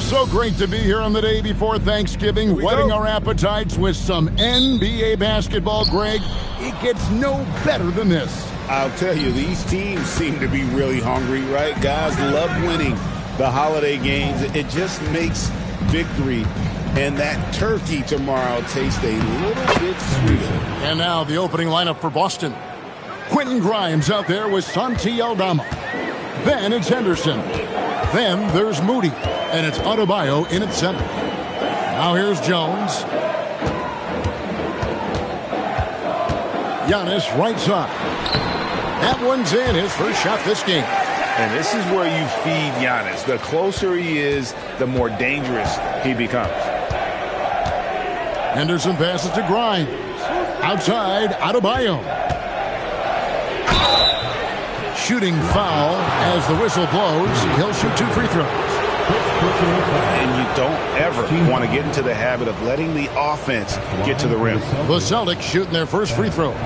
So great to be here on the day before Thanksgiving, whetting our appetites with some NBA basketball, Greg. It gets no better than this. I'll tell you, these teams seem to be really hungry, right? Guys love winning the holiday games. It just makes victory and that turkey tomorrow taste a little bit sweeter. And now the opening lineup for Boston. Quentin Grimes out there with Santi Aldama. Then it's Henderson. Then there's Moody. And it's Adebayo in at center. Now here's Jones. Giannis right side. That one's in, his first shot this game. And this is where you feed Giannis. The closer he is, the more dangerous he becomes. Henderson passes to Grimes. Outside, Adebayo. Shooting foul as the whistle blows. He'll shoot 2 free throws. And you don't ever want to get into the habit of letting the offense get to the rim. The Celtics shooting their first free throws.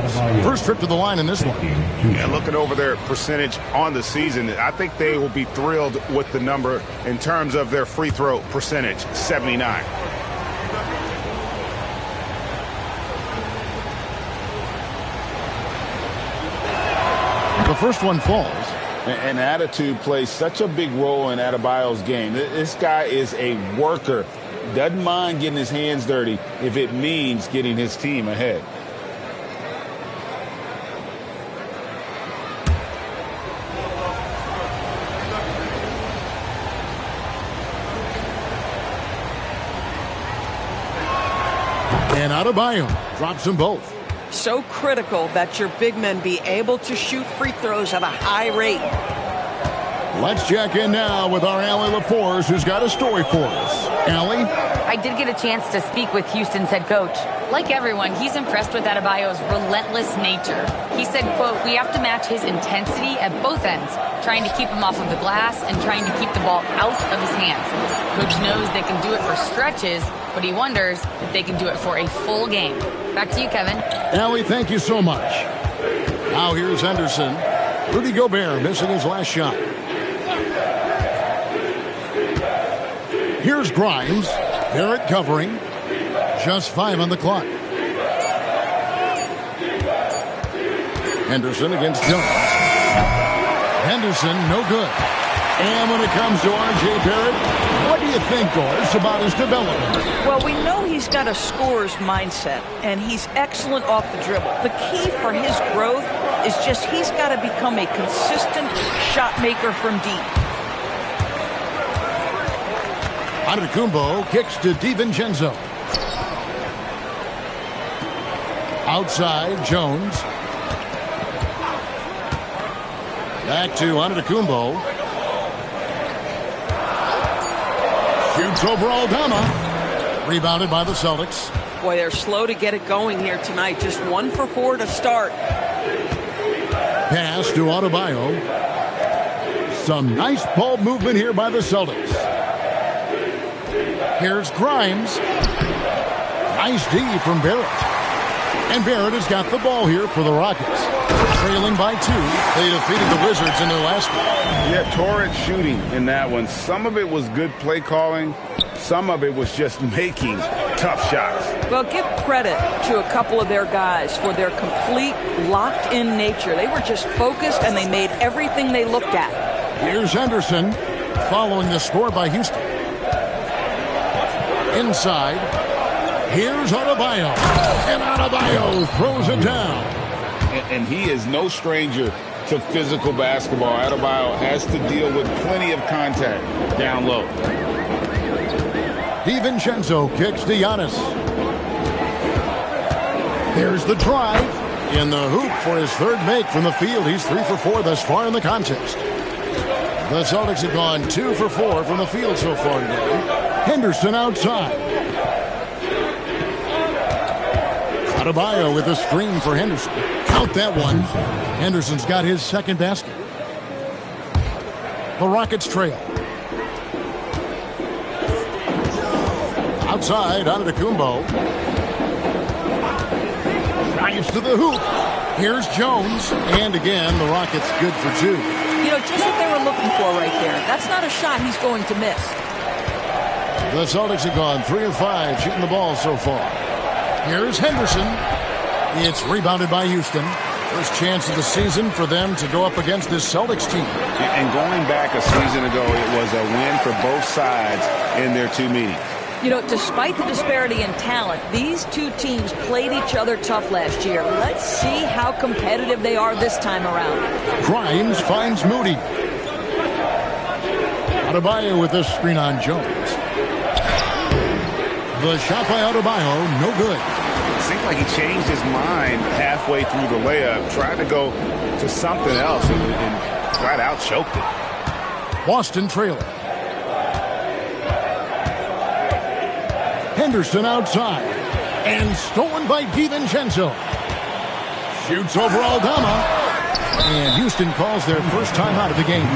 First trip to the line in this one. Yeah, looking over their percentage on the season, I think they will be thrilled with the number in terms of their free throw percentage, 79. The first one falls. And attitude plays such a big role in Adebayo's game. This guy is a worker. Doesn't mind getting his hands dirty if it means getting his team ahead. And Adebayo drops them both. So critical that your big men be able to shoot free throws at a high rate. Let's check in now with our Allie LaForce, who's got a story for us. Allie? I did get a chance to speak with Houston's head coach. Like everyone, he's impressed with Adebayo's relentless nature. He said, quote, "We have to match his intensity at both ends, trying to keep him off of the glass and trying to keep the ball out of his hands. Coach knows they can do it for stretches, but he wonders if they can do it for a full game." Back to you, Kevin. Allie, thank you so much. Now here's Henderson. Rudy Gobert missing his last shot. Here's Grimes. Barrett covering. Just 5 on the clock. Henderson against Jones. Henderson, no good. And when it comes to R.J. Barrett, what do you think, Doris, about his development? Well, we know he's got a scorer's mindset, and he's excellent off the dribble. The key for his growth is just he's got to become a consistent shot maker from deep. Antetokounmpo kicks to DiVincenzo. Outside, Jones. Back to Antetokounmpo. Shoots over Aldama. Rebounded by the Celtics. Boy, they're slow to get it going here tonight. Just 1 for 4 to start. Pass to Adebayo. Some nice ball movement here by the Celtics. Here's Grimes. Nice D from Barrett. And Barrett has got the ball here for the Rockets. Trailing by 2. They defeated the Wizards in their last one. Yeah, torrid shooting in that one. Some of it was good play calling. Some of it was just making tough shots. Well, give credit to a couple of their guys for their complete locked-in nature. They were just focused, and they made everything they looked at. Here's Henderson following the score by Houston. Inside, here's Adebayo. And Adebayo throws it down. And he is no stranger to physical basketball. Adebayo has to deal with plenty of contact down low. DiVincenzo kicks to Giannis. Here's the drive. In the hoop for his third make from the field. He's 3 for 4 thus far in the contest. The Celtics have gone 2 for 4 from the field so far today. Henderson outside. Adebayo with a screen for Henderson. Count that one. Henderson's got his second basket. The Rockets trail. Outside, Antetokounmpo. Drives to the hoop. Here's Jones. And again, the Rockets good for 2. You know, just what they were looking for right there. That's not a shot he's going to miss. The Celtics have gone 3 of 5 shooting the ball so far. Here's Henderson. It's rebounded by Houston. First chance of the season for them to go up against this Celtics team. And going back a season ago, it was a win for both sides in their two meetings. You know, despite the disparity in talent, these two teams played each other tough last year. Let's see how competitive they are this time around. Grimes finds Moody. Adebayo with this screen on Jones. The shot by Adebayo, no good. It seemed like he changed his mind halfway through the layup, tried to go to something else, and flat out choked it. Boston trailing. Henderson outside. And stolen by DiVincenzo. Shoots over Aldama. And Houston calls their first timeout of the game.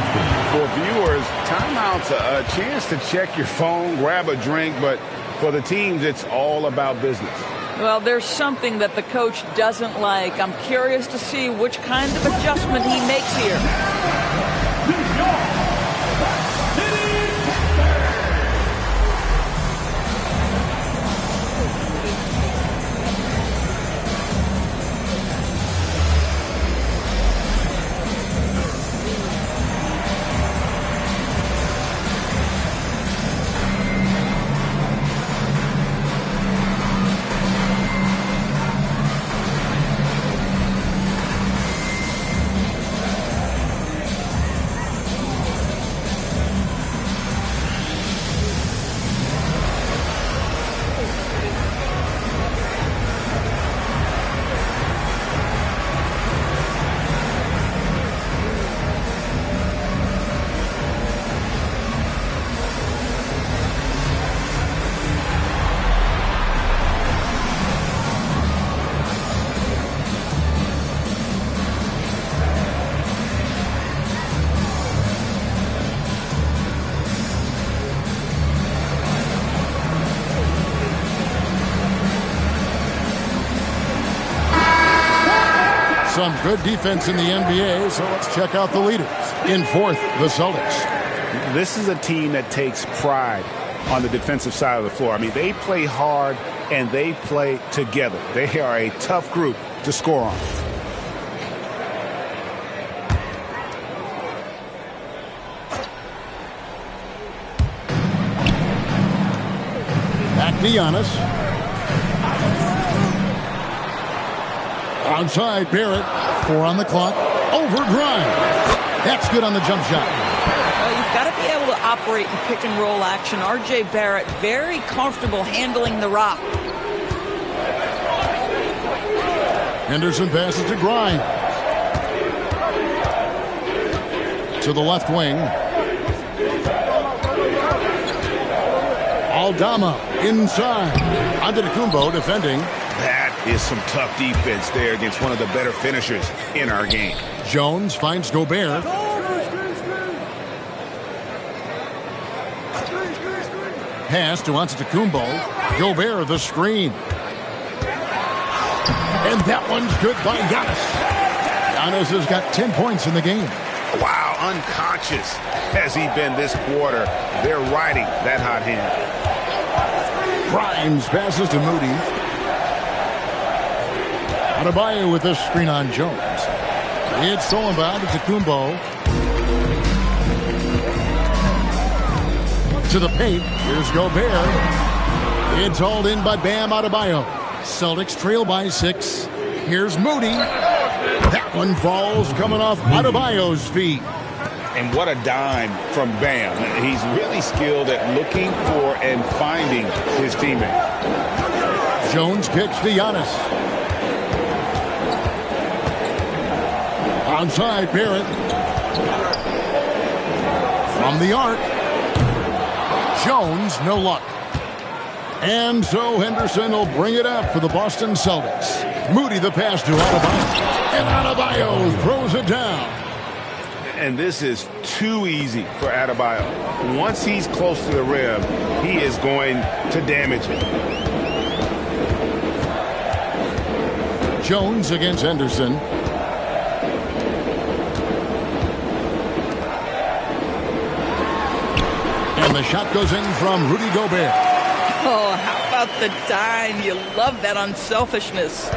For viewers, timeout's a chance to check your phone, grab a drink, but for the teams, it's all about business. Well, there's something that the coach doesn't like. I'm curious to see which kind of adjustment he makes here. Some good defense in the NBA, so let's check out the leaders. In fourth, the Celtics. This is a team that takes pride on the defensive side of the floor. I mean, they play hard and they play together. They are a tough group to score on. Back to Giannis. Outside Barrett. 4 on the clock. Over Grimes. That's good on the jump shot. Well, you've got to be able to operate in pick and roll action. R.J. Barrett very comfortable handling the rock. Henderson passes to Grimes. To the left wing. Aldama inside. Antetokounmpo defending. That is some tough defense there against one of the better finishers in our game. Jones finds Gobert. Pass to Antetokounmpo. Gobert the screen. And that one's good by Giannis. Giannis has got 10 points in the game. Wow, unconscious has he been this quarter. They're riding that hot hand. Grimes passes to Moody. Adebayo with this screen on Jones. It's stolen by Antetokounmpo. To the paint. Here's Gobert. It's hauled in by Bam Adebayo. Celtics trail by 6. Here's Moody. That one falls coming off Adebayo's feet. And what a dime from Bam. He's really skilled at looking for and finding his teammate. Jones kicks to Giannis. Outside Barrett. From the arc. Jones, no luck. And so Henderson will bring it up for the Boston Celtics. Moody the pass to Adebayo. And Adebayo throws it down. And this is too easy for Adebayo. Once he's close to the rim, he is going to damage it. Jones against Henderson. And the shot goes in from Rudy Gobert. Oh, how about the dime? You love that unselfishness.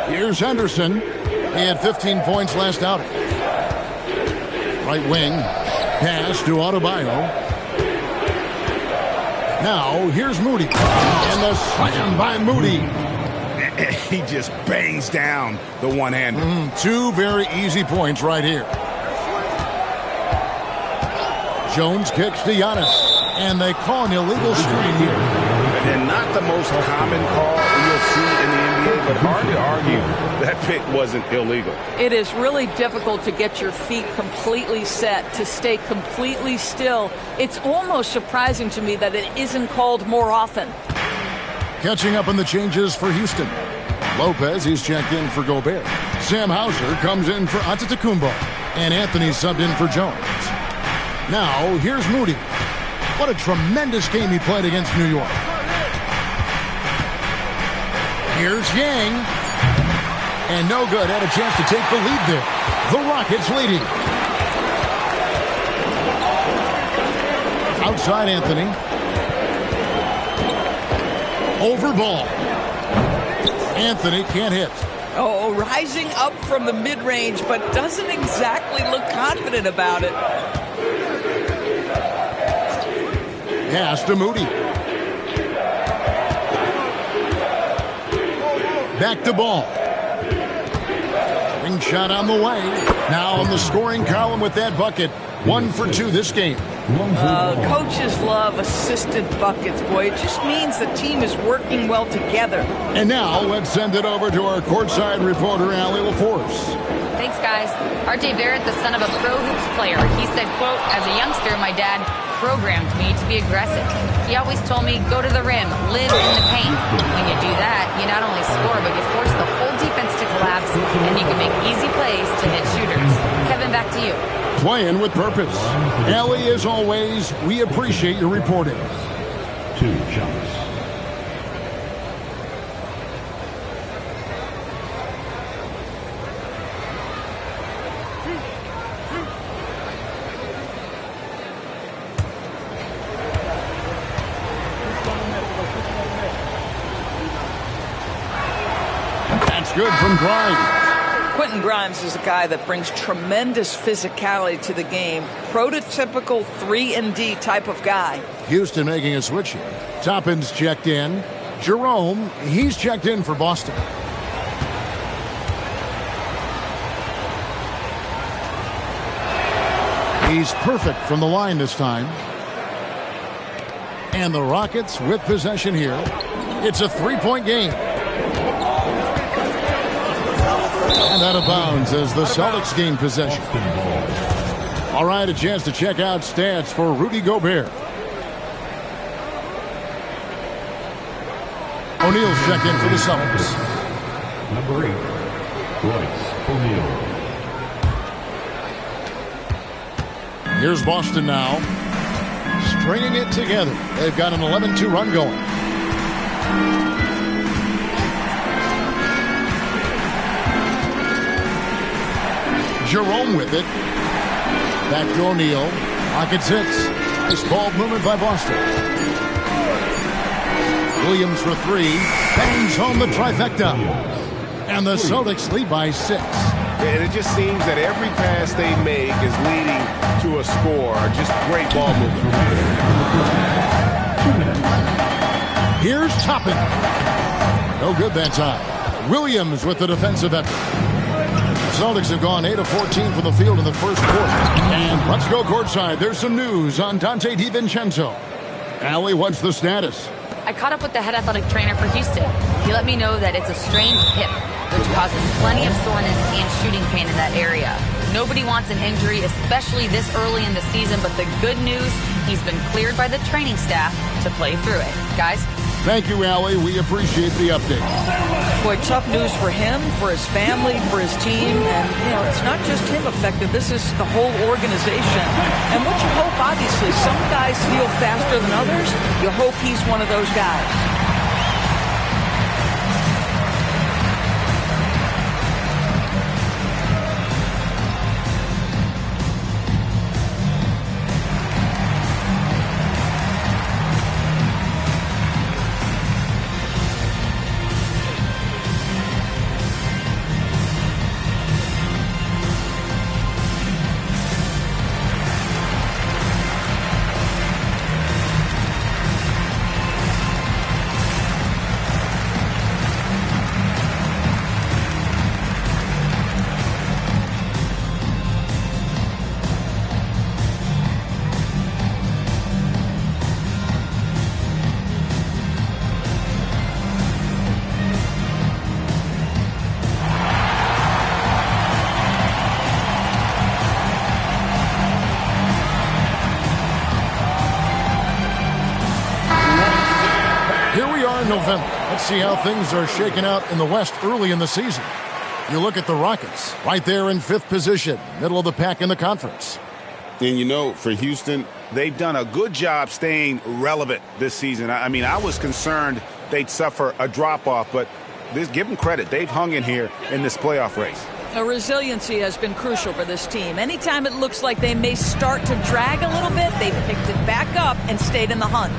Here's Henderson. He had 15 points last outing. Right wing. Pass to Adebayo. Now, here's Moody. And the slam by Moody. He just bangs down the one-hander. Two very easy points right here. Jones kicks to Giannis. And they call an illegal screen here. And not the most common call you'll see in the NBA, but hard to argue that pick wasn't illegal. It is really difficult to get your feet completely set, to stay completely still. It's almost surprising to me that it isn't called more often. Catching up on the changes for Houston. Lopez, he's checked in for Gobert. Sam Hauser comes in for Antetokounmpo. And Anthony subbed in for Jones. Now, here's Moody. What a tremendous game he played against New York. Here's Yang. And no good. Had a chance to take the lead there. The Rockets leading. Outside Anthony. Over ball. Anthony can't hit. Oh, rising up from the mid-range, but doesn't exactly look confident about it. Pass to Moody. Back to ball. Ring shot on the way. Now on the scoring column with that bucket. 1 for 2 this game. Coaches love assisted buckets, boy. It just means the team is working well together. And now let's send it over to our courtside reporter, Allie LaForce. Thanks, guys. R.J. Barrett, the son of a pro hoops player, he said, quote, as a youngster, my dad programmed me to be aggressive. He always told me, go to the rim, live in the paint. When you do that, you not only score, but you force the whole defense to collapse, and you can make easy plays to hit shooters. Kevin, back to you. Playing with purpose. Allie, as always, we appreciate your reporting. 2 jumps. That's good from Grimes. Quentin Grimes is a guy that brings tremendous physicality to the game. Prototypical 3-and-D type of guy. Houston making a switch here. Toppin's checked in. Jerome, he's checked in for Boston. He's perfect from the line this time. And the Rockets with possession here. It's a 3-point game. And out of bounds as the Celtics gain possession. All right, a chance to check out stats for Rudy Gobert. O'Neal's checked in for the Celtics. Number 8, Royce O'Neal. Here's Boston now. Stringing it together. They've got an 11-2 run going. Jerome with it. Back to O'Neal. Rockets hits. Nice ball movement by Boston. Williams for 3. Bangs home the trifecta. And the Celtics lead by 6. And it just seems that every pass they make is leading to a score. Just great ball movement. Here's Toppin. No good that time. Williams with the defensive effort. The Celtics have gone 8 of 14 from the field in the first quarter. And let's go courtside. There's some news on Dante DiVincenzo. Allie, what's the status? I caught up with the head athletic trainer for Houston. He let me know that it's a strained hip, which causes plenty of soreness and shooting pain in that area. Nobody wants an injury, especially this early in the season, but the good news, he's been cleared by the training staff to play through it. Guys? Thank you, Allie. We appreciate the update. Boy, tough news for him, for his family, for his team. And, it's not just him affected. This is the whole organization. And what you hope, obviously, some guys heal faster than others. You hope he's one of those guys. Stephen, let's see how things are shaking out in the West early in the season. You look at the Rockets, right there in 5th position, middle of the pack in the conference. And, you know, for Houston, they've done a good job staying relevant this season. I mean, I was concerned they'd suffer a drop-off, but give them credit. They've hung in here in this playoff race. The resiliency has been crucial for this team. Anytime it looks like they may start to drag a little bit, they've picked it back up and stayed in the hunt.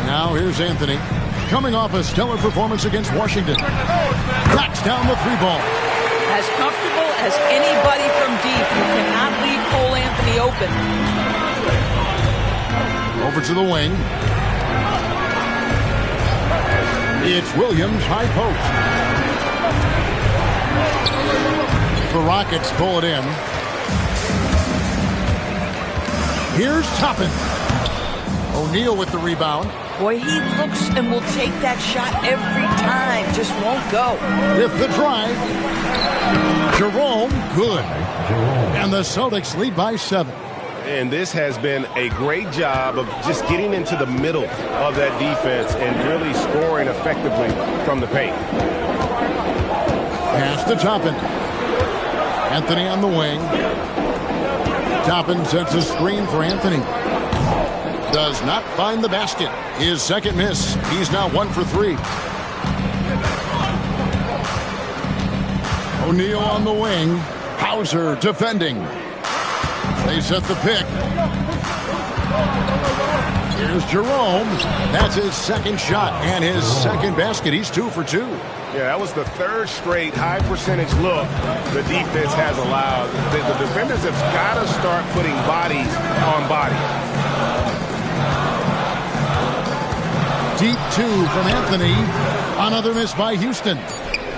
Now here's Anthony, coming off a stellar performance against Washington. Cracks down the 3-ball. As comfortable as anybody from deep, you cannot leave Cole Anthony open. Over to the wing. It's Williams, high post. The Rockets pull it in. Here's Toppin. O'Neal with the rebound. Boy, he looks and will take that shot every time. Just won't go. With the drive. Jerome, good. And the Celtics lead by 7. And this has been a great job of just getting into the middle of that defense and really scoring effectively from the paint. Pass to Toppin. Anthony on the wing. Toppin sets a screen for Anthony. Does not find the basket. His second miss. He's now 1 for 3. O'Neal on the wing. Hauser defending. They set the pick. Here's Jerome. That's his second shot and his second basket. He's 2 for 2. Yeah, that was the 3rd straight high percentage look the defense has allowed. The defenders have got to start putting bodies on bodies. Deep 2 from Anthony. Another miss by Houston.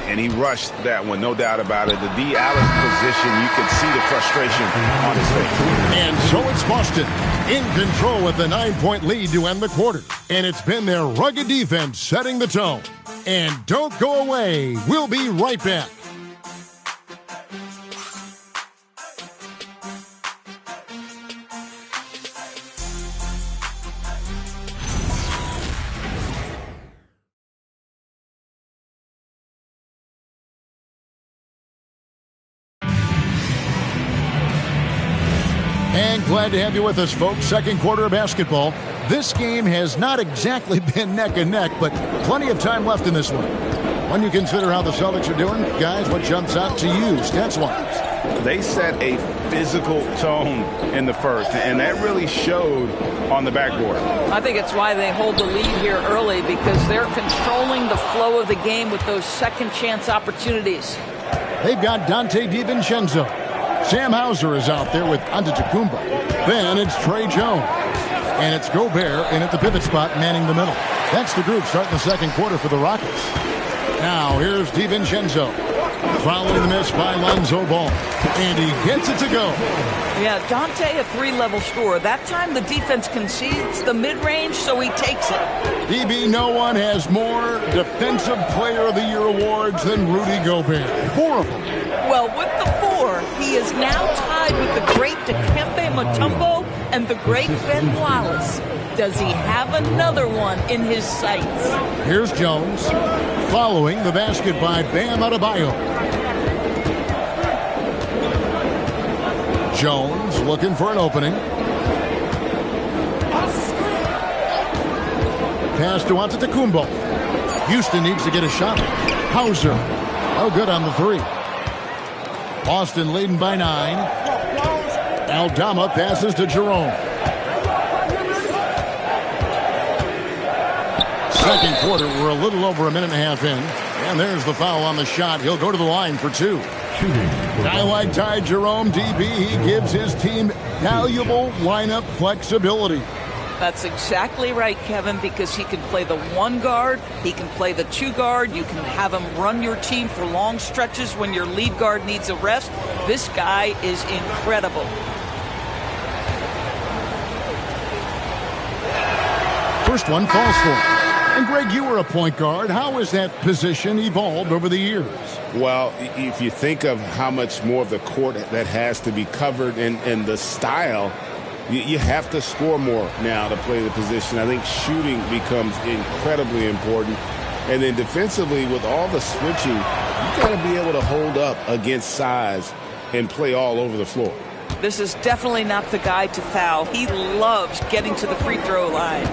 And he rushed that one, no doubt about it. The D. Allen position, you could see the frustration on his face. And so it's Boston in control with a 9-point lead to end the quarter. And it's been their rugged defense setting the tone. And don't go away. We'll be right back. And glad to have you with us, folks. Second quarter of basketball. This game has not exactly been neck and neck, but plenty of time left in this one. When you consider how the Celtics are doing, guys, what jumps out to you, stats-wise? They set a physical tone in the first, and that really showed on the backboard. I think it's why they hold the lead here early, because they're controlling the flow of the game with those second chance opportunities. They've got Dante DiVincenzo. Sam Hauser is out there with Antetokounmpo. Then it's Trey Jones. And it's Gobert in at the pivot spot, manning the middle. That's the group starting the second quarter for the Rockets. Now here's DiVincenzo. Following the miss by Lonzo Ball. And he gets it to go. Yeah, Dante, a 3-level scorer. That time the defense concedes the mid-range, so he takes it. DB, no one has more Defensive Player of the Year awards than Rudy Gobert. 4 of them. Well, with the 4, he is now tied with the great Dikembe Mutombo and the great Ben Wallace. Does he have another one in his sights? Here's Jones. Following the basket by Bam Adebayo. Jones looking for an opening. Pass to Antetokounmpo. Houston needs to get a shot. Hauser. Oh, good on the 3. Boston leading by 9. Aldama passes to Jerome. Second quarter, we're a little over a minute and a half in. And there's the foul on the shot. He'll go to the line for 2. Guy like Ty Jerome, DB, he gives his team valuable lineup flexibility. That's exactly right, Kevin, because he can play the 1 guard, he can play the 2 guard, you can have him run your team for long stretches when your lead guard needs a rest. This guy is incredible. First one falls for him. And Greg, you were a point guard. How has that position evolved over the years? Well, if you think of how much more of the court that has to be covered and the style, you have to score more now to play the position. I think shooting becomes incredibly important. And then defensively, with all the switching, you got to be able to hold up against size and play all over the floor. This is definitely not the guy to foul. He loves getting to the free throw line.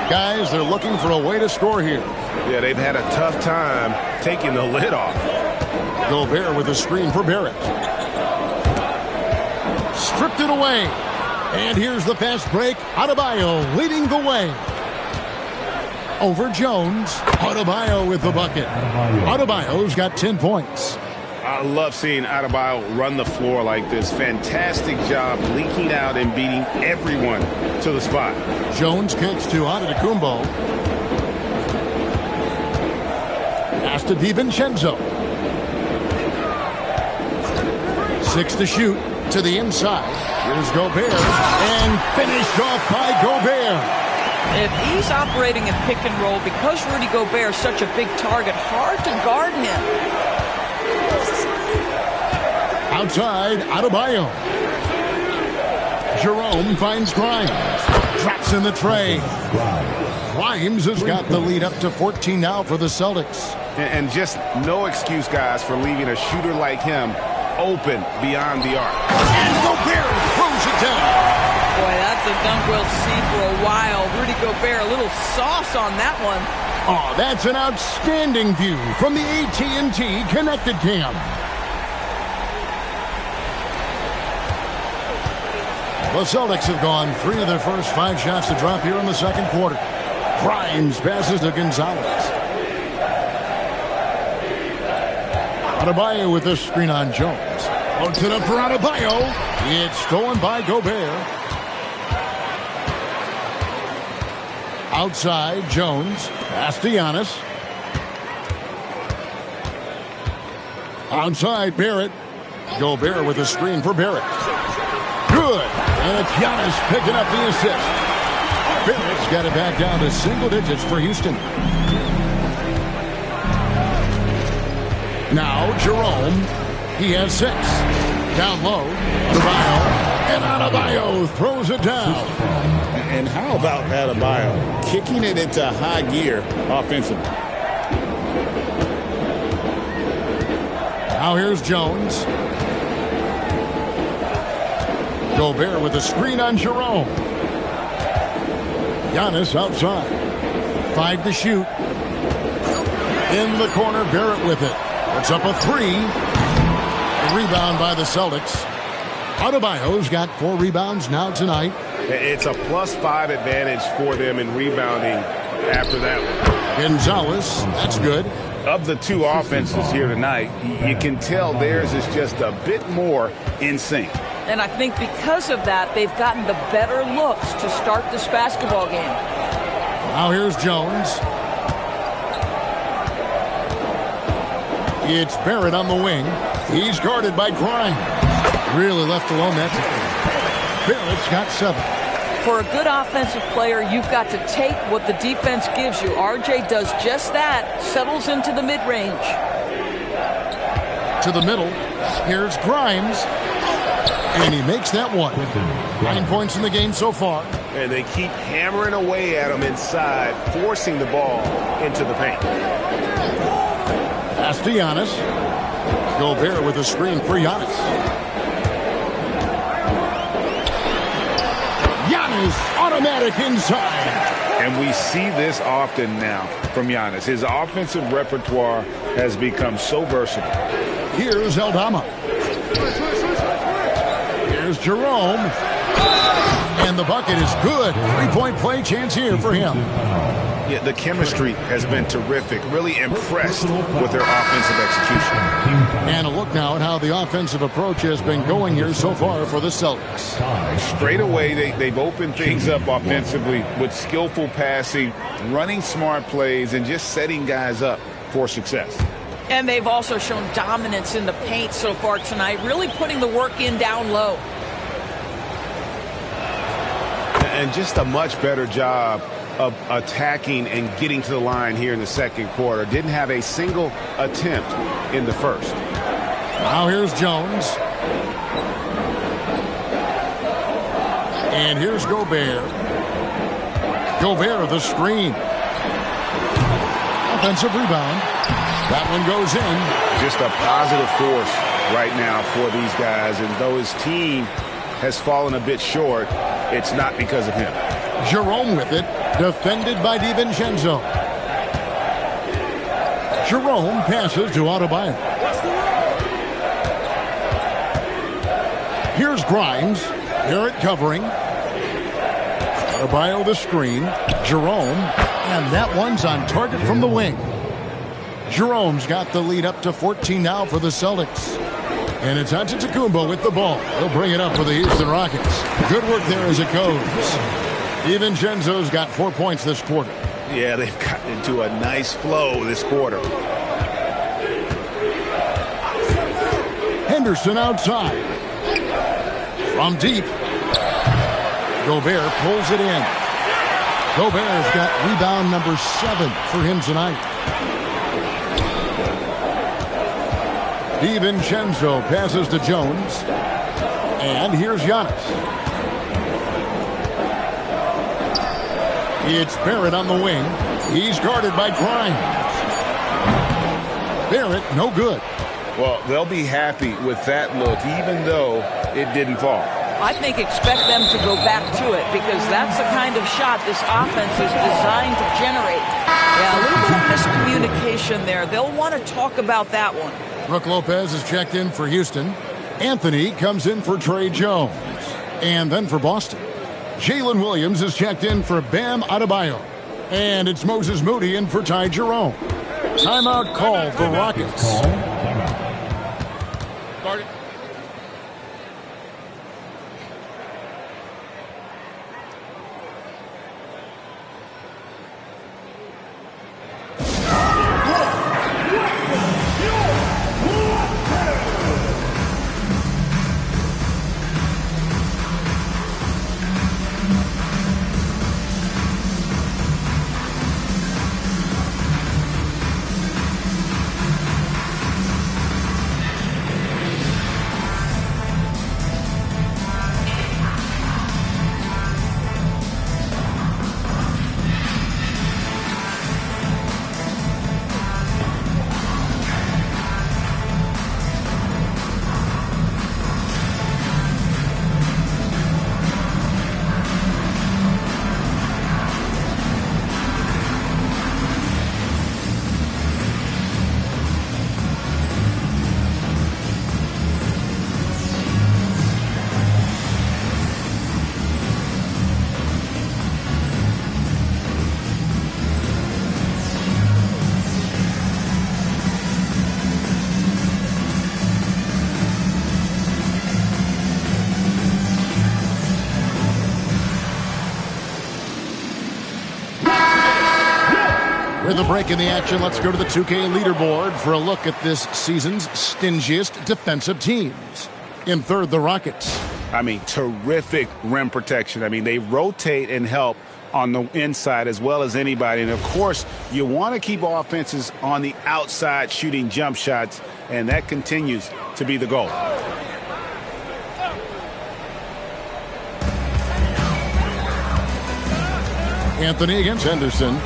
Guys, they're looking for a way to score here. Yeah, they've had a tough time taking the lid off. Gobert with a screen for Barrett. Stripped it away. And here's the fast break. Adebayo leading the way. Over Jones. Adebayo with the bucket. Adebayo's got 10 points. I love seeing Adebayo run the floor like this. Fantastic job leaking out and beating everyone to the spot. Jones kicks to Antetokounmpo. Pass to DiVincenzo. 6 to shoot to the inside. Here's Gobert. And finished off by Gobert. If he's operating in pick and roll, because Rudy Gobert is such a big target, hard to guard him. Outside, Adebayo. Jerome finds Grimes. Drops in the tray. Grimes has got the lead up to 14 now for the Celtics. And just no excuse, guys, for leaving a shooter like him open beyond the arc. And Gobert throws it down. Boy, that's a dunk we'll see for a while. Rudy Gobert, a little sauce on that one. Oh, that's an outstanding view from the AT&T Connected Cam. The Celtics have gone 3 of their first 5 shots to drop here in the second quarter. Grimes passes to Gonzalez. Adebayo with the screen on Jones. Puts it up for Adebayo. It's stolen by Gobert. Outside, Jones. Pass to Giannis. Outside, Barrett. Gobert with a screen for Barrett. Good. And it's Giannis picking up the assist. Barrett's got it back down to single digits for Houston. Now Jerome. He has 6. Down low. Adebayo. And Adebayo throws it down. And how about Adebayo kicking it into high gear offensively? Now here's Jones. Gobert with a screen on Jerome. Giannis outside. 5 to shoot. In the corner, Barrett with it. It's up a 3. A rebound by the Celtics. Adebayo's got 4 rebounds now tonight. It's a +5 advantage for them in rebounding after that one. Gonzalez, that's good. Of the 2 offenses here tonight, you can tell theirs is just a bit more in sync. And I think because of that, they've gotten the better looks to start this basketball game. Now here's Jones. It's Barrett on the wing. He's guarded by Grimes. Really left alone that time. Barrett's got 7. For a good offensive player, you've got to take what the defense gives you. RJ does just that. Settles into the mid-range. To the middle. Here's Grimes. And he makes that one. 9 points in the game so far. And they keep hammering away at him inside, forcing the ball into the paint. Pass to Giannis. Gobert with a screen for Giannis. Giannis automatic inside. And we see this often now from Giannis. His offensive repertoire has become so versatile. Here's Aldama. Here's Jerome. And the bucket is good. 3-point play chance here for him. Yeah, the chemistry has been terrific. Really impressed with their offensive execution. And a look now at how the offensive approach has been going here so far for the Celtics. Straight away, they've opened things up offensively with skillful passing, running smart plays, and just setting guys up for success. And they've also shown dominance in the paint so far tonight, really putting the work in down low. And just a much better job of attacking and getting to the line here in the second quarter. Didn't have a single attempt in the first. Now here's Jones. And here's Gobert. Gobert the screen. offensive rebound. That one goes in. Just a positive force right now for these guys. And though his team has fallen a bit short, it's not because of him. Jerome with it, defended by DiVincenzo. Jerome passes to Adebayo. Here's Grimes. Barrett covering. Adebayo the screen. Jerome. And that one's on target from the wing. Jerome's got the lead up to 14 now for the Celtics. And it's Antetokounmpo with the ball. He'll bring it up for the Houston Rockets. Good work there as it goes. DiVincenzo's got 4 points this quarter. Yeah, they've gotten into a nice flow this quarter. Henderson outside. From deep. Gobert pulls it in. Gobert's got rebound number 7 for him tonight. DiVincenzo passes to Jones. And here's Giannis. It's Barrett on the wing. He's guarded by Grimes. Barrett, no good. Well, they'll be happy with that look, even though it didn't fall. I think expect them to go back to it because that's the kind of shot this offense is designed to generate. Yeah, a little bit of miscommunication there. They'll want to talk about that one. Brook Lopez is checked in for Houston. Anthony comes in for Trey Jones. And then for Boston, Jalen Williams is checked in for Bam Adebayo. And it's Moses Moody in for Ty Jerome. Timeout call for Rockets. With a break in the action, let's go to the 2K leaderboard for a look at this season's stingiest defensive teams. In third, the Rockets. I mean, terrific rim protection. I mean, they rotate and help on the inside as well as anybody. And, of course, you want to keep offenses on the outside shooting jump shots, and that continues to be the goal. Anthony against Henderson.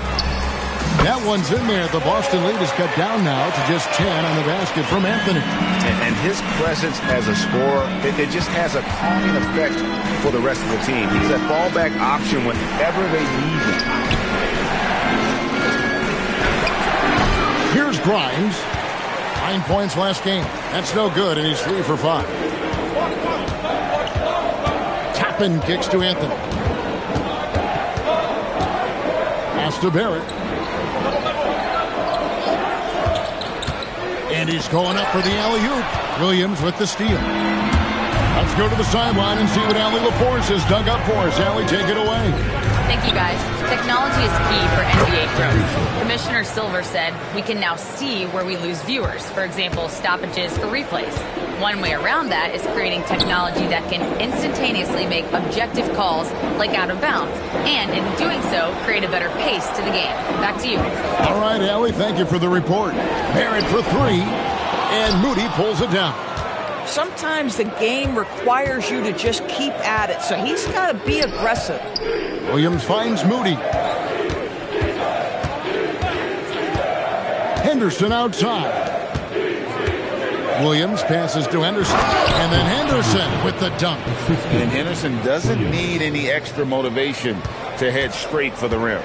That one's in there. The Boston lead is cut down now to just 10 on the basket from Anthony. And his presence as a scorer, it just has a calming effect for the rest of the team. He's a fallback option whenever they need him. Here's Grimes. 9 points last game. That's no good, and he's 3 for 5. Toppin kicks to Anthony. Pass to Barrett. And he's going up for the alley-oop. Williams with the steal. Let's go to the sideline and see what Allie LaForce has dug up for us. Allie, take it away. Thank you, guys. Technology is key for NBA growth. Commissioner Silver said we can now see where we lose viewers. For example, stoppages for replays. One way around that is creating technology that can instantaneously make objective calls like out of bounds. And in doing so, create a better pace to the game. Back to you. All right, Allie, thank you for the report. Barrett for 3, and Moody pulls it down. Sometimes the game requires you to just keep at it, so he's got to be aggressive. Williams finds Moody. Henderson outside. Williams passes to Henderson, and then Henderson with the dunk. And Henderson doesn't need any extra motivation to head straight for the rim.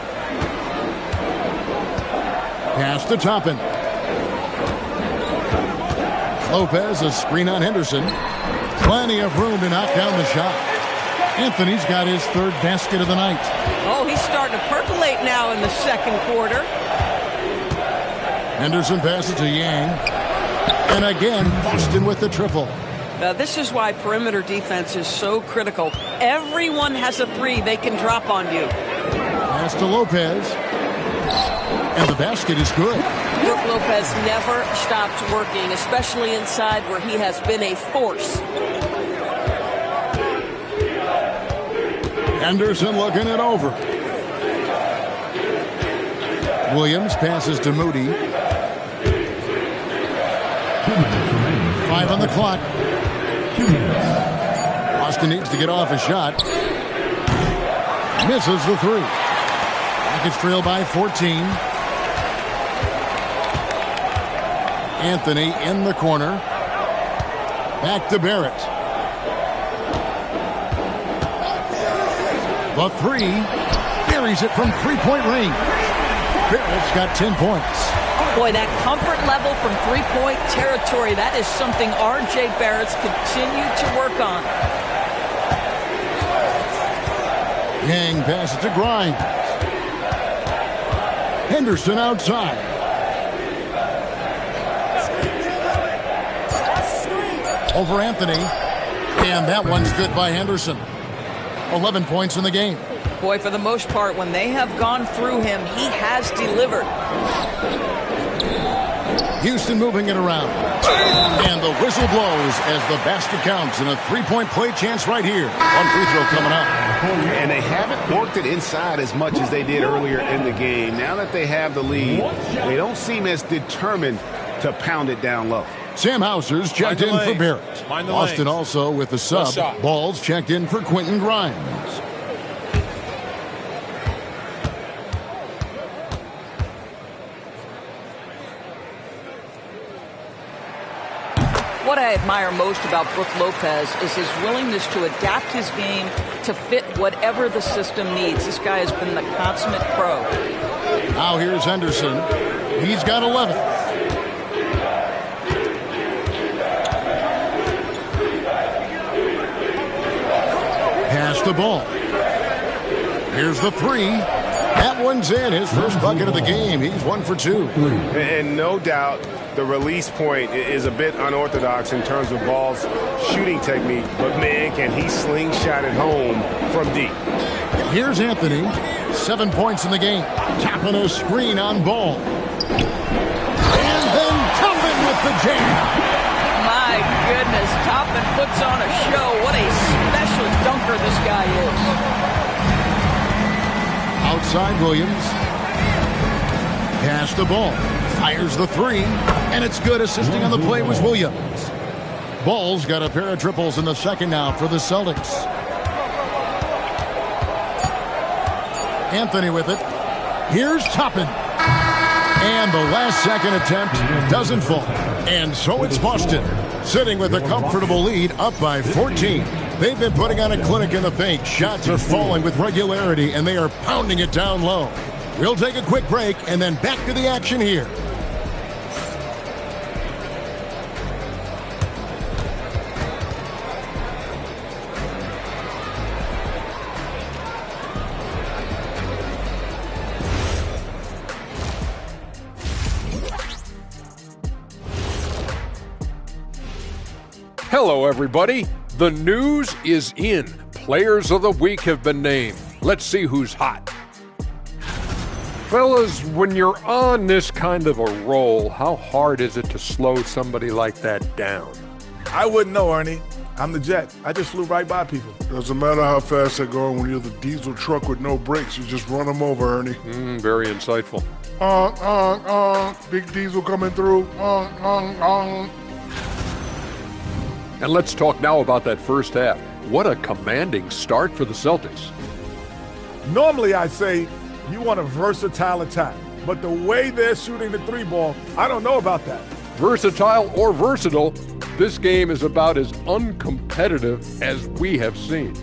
Pass to Toppin. Lopez, a screen on Henderson. Plenty of room to knock down the shot. Anthony's got his third basket of the night. Oh, he's starting to percolate now in the second quarter. Henderson passes to Yang. And again, Boston with the triple. Now, this is why perimeter defense is so critical. Everyone has a three they can drop on you. Pass to Lopez. And the basket is good. Brook Lopez never stops working, especially inside where he has been a force. Henderson looking it over. Williams passes to Moody. 2 minutes remaining. 5 on the clock. 2 minutes. Boston needs to get off a shot. Misses the three. Rockets trail by 14. Anthony in the corner. Back to Barrett. The three. Buries it from three-point range. Barrett's got 10 points. Boy, that comfort level from three-point territory, that is something R.J. Barrett's continued to work on. Yang passes to Grimes. Henderson outside. Over Anthony. And that one's good by Henderson. 11 points in the game. Boy, for the most part, when they have gone through him, he has delivered. Houston moving it around. And the whistle blows as the basket counts and a three-point play chance right here. One free throw coming up. And they haven't worked it inside as much as they did earlier in the game. Now that they have the lead, they don't seem as determined to pound it down low. Sam Hauser's checked in for Barrett. Boston also with the sub. Ball's checked in for Quentin Grimes. What I admire most about Brook Lopez is his willingness to adapt his game to fit whatever the system needs. This guy has been the consummate pro. Now here's Henderson. He's got 11. Pass the ball. Here's the three. That one's in. His first bucket of the game. He's 1 for 2. And no doubt the release point is a bit unorthodox in terms of ball's shooting technique. But, man, can he slingshot it home from deep. Here's Anthony. 7 points in the game. Tapping a screen on Ball. And then Toppin with the jam. My goodness, Toppin puts on a show. What a special dunker this guy is. Outside Williams. Pass the ball. Fires the three. And it's good. Assisting on the play was Williams. Ball's got a pair of triples in the second now for the Celtics. Anthony with it. Here's Toppin. And the last second attempt doesn't fall. And so it's Boston, sitting with a comfortable lead up by 14. They've been putting on a clinic in the paint. Shots are falling with regularity, and they are pounding it down low. We'll take a quick break and then back to the action here. Hello, everybody. The news is in. Players of the week have been named. Let's see who's hot. Fellas, when you're on this kind of a roll, how hard is it to slow somebody like that down? I wouldn't know, Ernie. I'm the Jet. I just flew right by people. Doesn't matter how fast they're going when you're the diesel truck with no brakes. You just run them over, Ernie. Very insightful. Big diesel coming through. And let's talk now about that first half. What a commanding start for the Celtics. Normally, I'd say you want a versatile attack. But the way they're shooting the three ball, I don't know about that. Versatile or versatile, this game is about as uncompetitive as we have seen.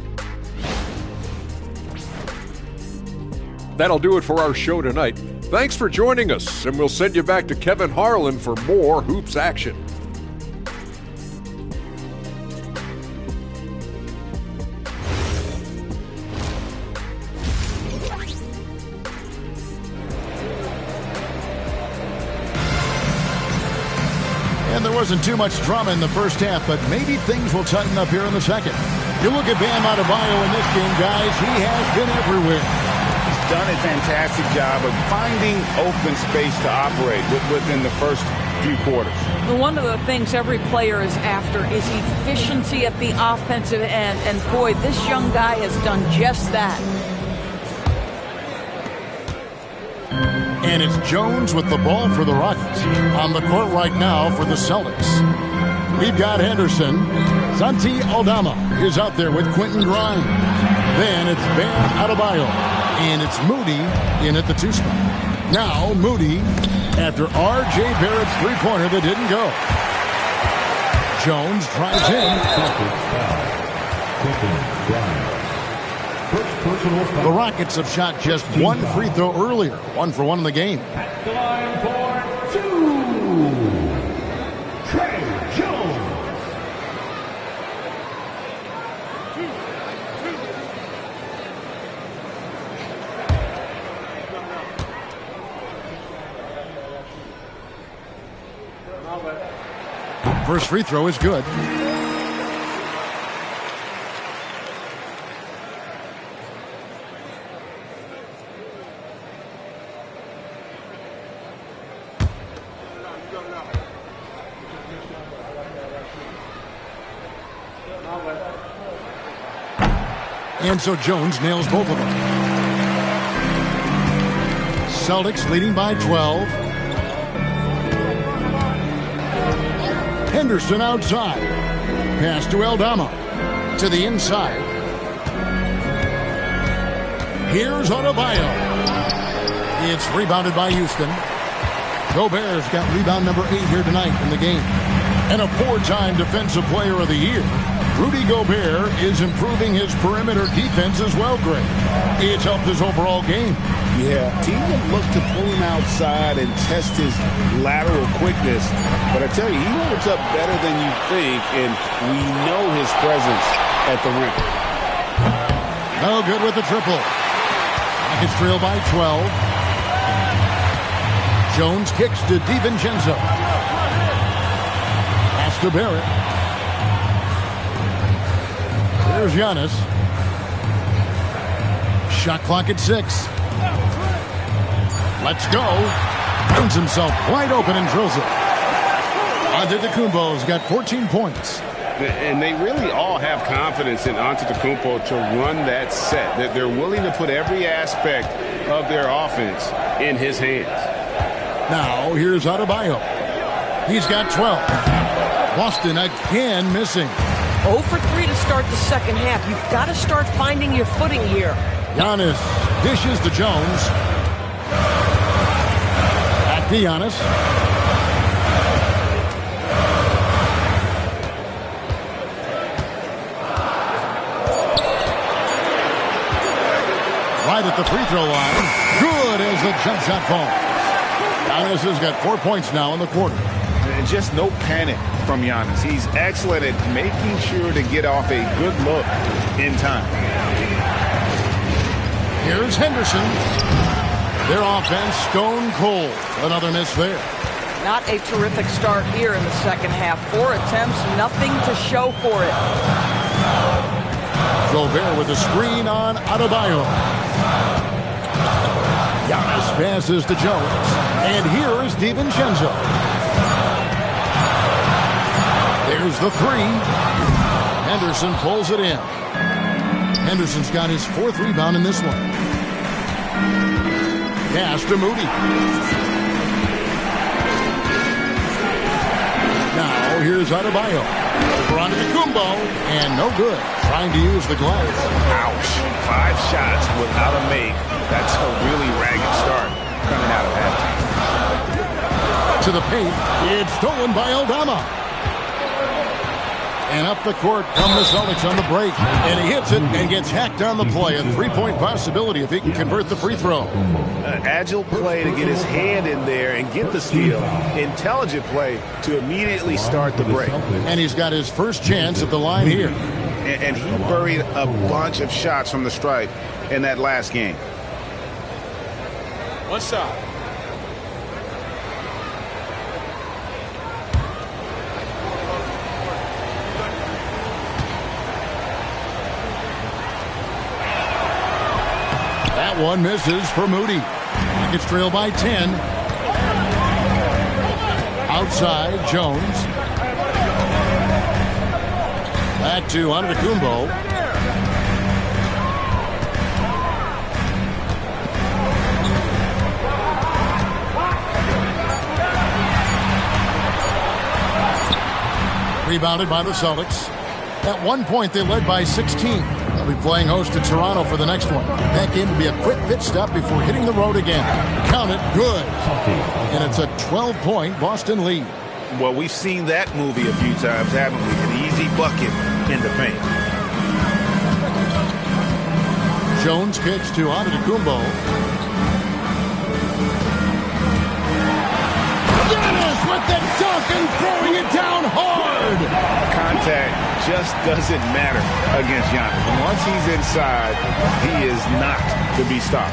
That'll do it for our show tonight. Thanks for joining us, and we'll send you back to Kevin Harlan for more hoops action. And there wasn't too much drama in the first half, but maybe things will tighten up here in the second. You look at Bam Adebayo in this game, guys. He has been everywhere. Done a fantastic job of finding open space to operate within the first few quarters. One of the things every player is after is efficiency at the offensive end. And boy, this young guy has done just that. And it's Jones with the ball for the Rockets. On the court right now for the Celtics. We've got Henderson. Santi Aldama is out there with Quentin Grimes. Then it's Bam Adebayo. And it's Moody in at the 2 spot. Now Moody after R.J. Barrett's three-pointer that didn't go. Jones drives in. The Rockets have shot just one free throw earlier. 1 for 1 in the game. At the line for 2, Trey Jones. First free throw is good. And so Jones nails both of them. Celtics leading by 12. Henderson outside. Pass to Aldama. To the inside. Here's Adebayo. It's rebounded by Houston. Gobert's got rebound number 8 here tonight in the game. And a 4-time Defensive Player of the Year. Rudy Gobert is improving his perimeter defense as well, Greg. It's helped his overall game. Yeah, teams have looked to pull him outside and test his lateral quickness. But I tell you, he holds up better than you think, and we know his presence at the rim. No good with the triple. Rockets trail by 12. Jones kicks to DiVincenzo. Pass to Barrett. There's Giannis. Shot clock at 6. Let's go. Finds himself wide open and drills it. Antetokounmpo's got 14 points. And they really all have confidence in Antetokounmpo to run that set. That they're willing to put every aspect of their offense in his hands. Now here's Adebayo. He's got 12. Boston again missing. 0 for 3 to start the second half. You've got to start finding your footing here. Giannis dishes to Jones. Back to Giannis. Right at the free throw line. Good as the jump shot falls. Giannis has got 4 points now in the quarter. And just no panic from Giannis. He's excellent at making sure to get off a good look in time. Here's Henderson. Their offense stone cold. Another miss there. Not a terrific start here in the second half. 4 attempts, nothing to show for it. Gobert with a screen on Adebayo. Giannis passes to Jones. And here is DiVincenzo. There's the 3. Henderson pulls it in. Henderson's got his 4th rebound in this one. Pass to Moody. Now here's Adebayo. Over onto Antetokounmpo. And no good. Trying to use the glass. Ouch. 5 shots without a make. That's a really ragged start coming out of halftime. To the paint. It's stolen by Aldama. And up the court come the Celtics on the break. And he hits it and gets hacked on the play. A 3-point possibility if he can convert the free throw. Agile play to get his hand in there and get the steal. Intelligent play to immediately start the break. And he's got his first chance at the line here. And he buried a bunch of shots from the stripe in that last game. One shot. That one misses for Moody. Rockets trail by 10. Outside, Jones. Back to Antetokounmpo. Rebounded by the Celtics. At one point, they led by 16. They'll be playing host to Toronto for the next one. That game will be a quick pit stop before hitting the road again. Count it, good. And it's a 12-point Boston lead. Well, we've seen that movie a few times, haven't we? An easy bucket in the paint. Jones kicks to Antetokounmpo. Giannis with the dunk and throwing it down hard. Contact just doesn't matter against Giannis. Once he's inside, he is not to be stopped.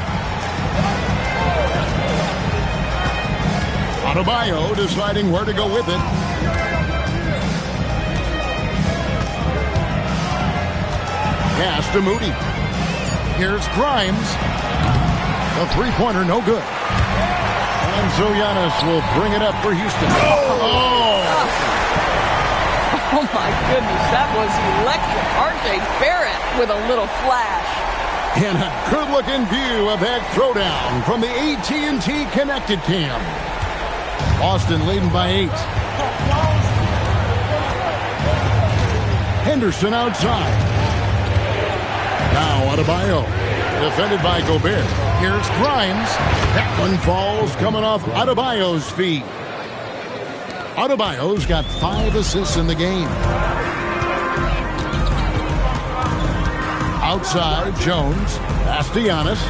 Adebayo deciding where to go with it. Pass to Moody. Here's Grimes. The three-pointer, no good. And so Giannis will bring it up for Houston. Oh, my goodness, that was electric. R.J. Barrett with a little flash. And a good-looking view of that throwdown from the AT&T Connected Cam. Boston leading by 8. Henderson outside. Now Adebayo. Defended by Gobert. Here's Grimes. That one falls coming off Adebayo's feet. Adebayo's got 5 assists in the game. Outside, Jones. Pass to Giannis.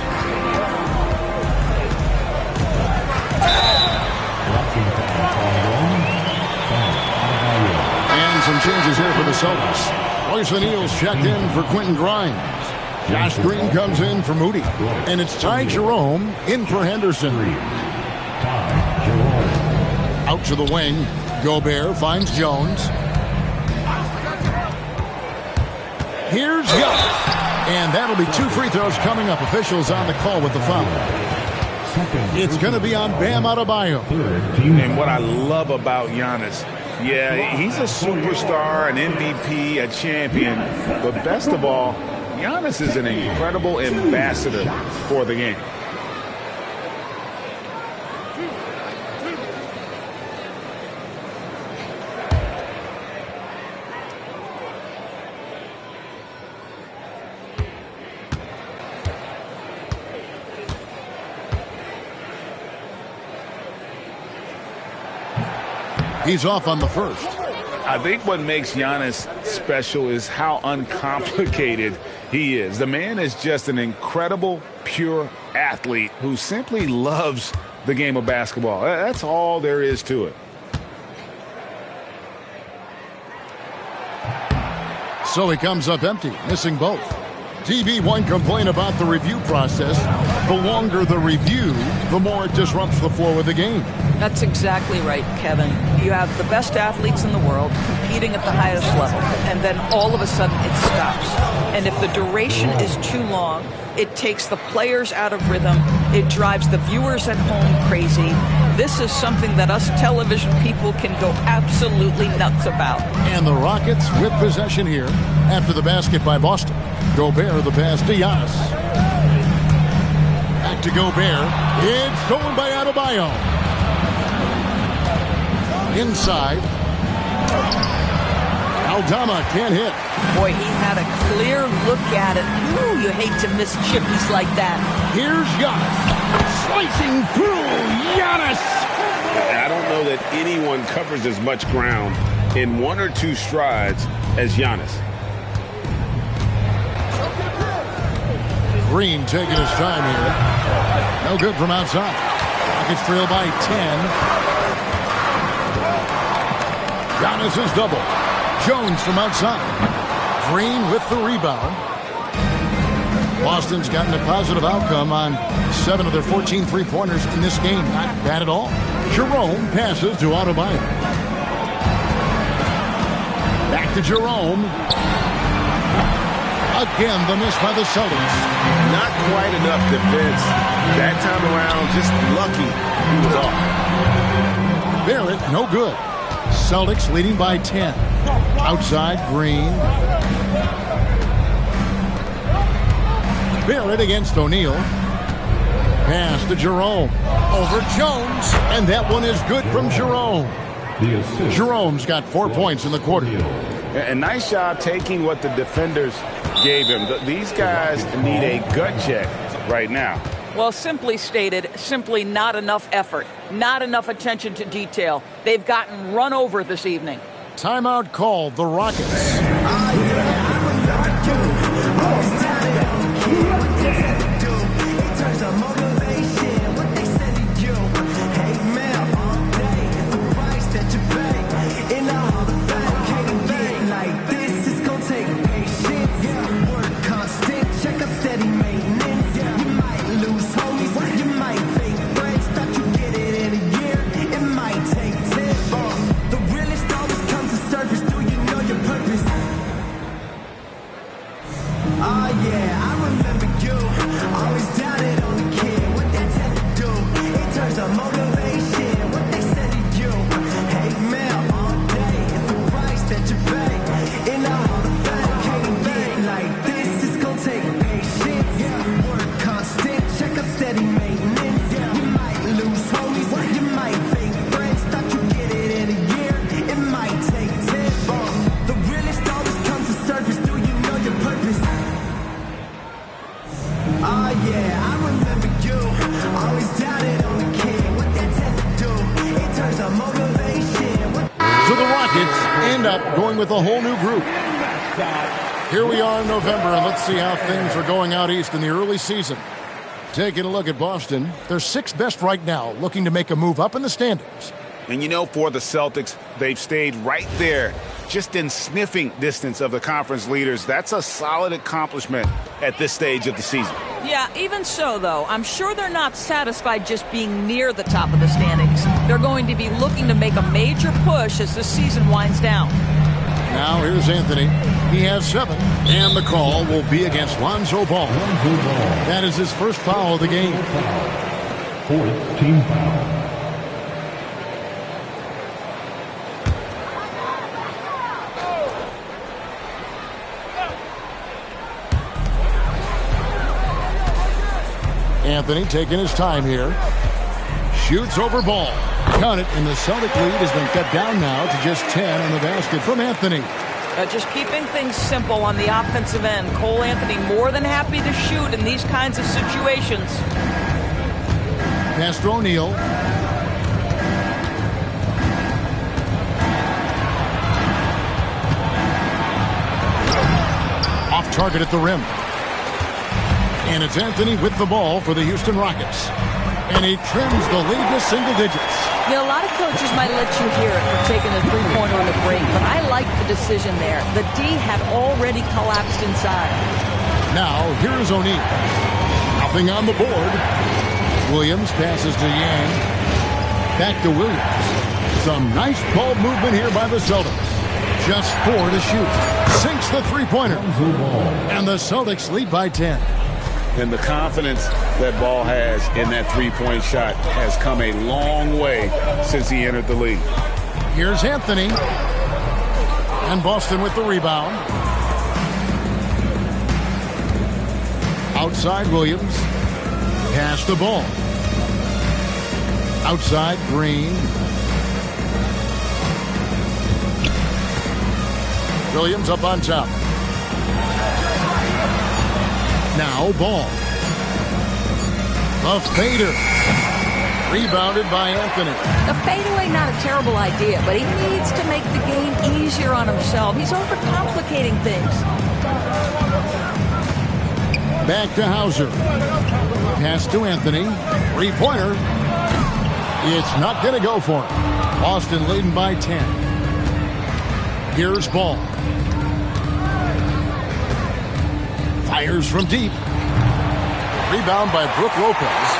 And some changes here for the Celtics. Royce O'Neal's checked in for Quentin Grimes. Josh Green comes in for Moody. And it's Ty Jerome in for Henderson. Out to the wing. Gobert finds Jones. Here's Giannis. And that'll be 2 free throws coming up. Officials on the call with the foul. It's going to be on Bam Adebayo. And what I love about Giannis, yeah, he's a superstar, an MVP, a champion. But best of all, Giannis is an incredible ambassador for the game. He's off on the first. I think what makes Giannis special is how uncomplicated he is. The man is just an incredible, pure athlete who simply loves the game of basketball. That's all there is to it. So he comes up empty, missing both. TB1 complain about the review process. The longer the review, the more it disrupts the flow of the game. That's exactly right, Kevin. You have the best athletes in the world competing at the highest level, and then all of a sudden it stops. And if the duration is too long, it takes the players out of rhythm. It drives the viewers at home crazy. This is something that us television people can go absolutely nuts about. And the Rockets with possession here after the basket by Boston. Gobert the pass to Giannis. Back to Gobert. It's stolen by Adebayo. Inside. Aldama can't hit. Boy, he had a clear look at it. Ooh, you hate to miss chippies like that. Here's Giannis. Slicing through. Giannis. I don't know that anyone covers as much ground in 1 or 2 strides as Giannis. Green taking his time here. No good from outside. Rockets trail by 10. Giannis is double. Jones from outside. Green with the rebound. Boston's gotten a positive outcome on 7 of their 14 three-pointers in this game. Not bad at all. Jerome passes to Adebayo. Back to Jerome. Again, the miss by the Celtics. Not quite enough defense. That time around, just lucky he was off. Barrett, no good. Celtics leading by 10. Outside, Green. Barrett against O'Neal. Pass to Jerome. Over Jones. And that one is good from Jerome. Jerome's got 4 points in the quarter. And nice job taking what the defenders gave him. These guys need a gut check right now. Well, simply stated, simply not enough effort, not enough attention to detail. They've gotten run over this evening. Timeout called, the Rockets. With a whole new group. Here we are in November, and let's see how things are going out east in the early season. Taking a look at Boston, they're 6th best right now, looking to make a move up in the standings. And you know, for the Celtics, they've stayed right there, just in sniffing distance of the conference leaders. That's a solid accomplishment at this stage of the season. Yeah, even so, though, I'm sure they're not satisfied just being near the top of the standings. They're going to be looking to make a major push as the season winds down. Now here's Anthony. He has 7, and the call will be against Lonzo Ball. That is his first foul of the game. 4th team foul. Anthony taking his time here. Shoots over Ball. Count it, and the Celtic lead has been cut down now to just 10 on the basket from Anthony. Just keeping things simple on the offensive end. Cole Anthony more than happy to shoot in these kinds of situations. Pass to O'Neal. Off target at the rim. And it's Anthony with the ball for the Houston Rockets. And he trims the lead to single digits. You know, a lot of coaches might let you hear it for taking a three-pointer on the break, but I like the decision there. The D had already collapsed inside. Now, here is O'Neal. Nothing on the board. Williams passes to Yang. Back to Williams. Some nice ball movement here by the Celtics. Just 4 to shoot. Sinks the three-pointer. And the Celtics lead by 10. And the confidence that Ball has in that three-point shot has come a long way since he entered the league. Here's Anthony. And Boston with the rebound. Outside Williams. Pass the ball. Outside Green. Williams up on top. Now Ball. A fader. Rebounded by Anthony. The fadeaway, not a terrible idea, but he needs to make the game easier on himself. He's overcomplicating things. Back to Hauser. Pass to Anthony. Three-pointer. It's not going to go for him. Boston leading by 10. Here's Ball. Fires from deep. Rebound by Brook Lopez.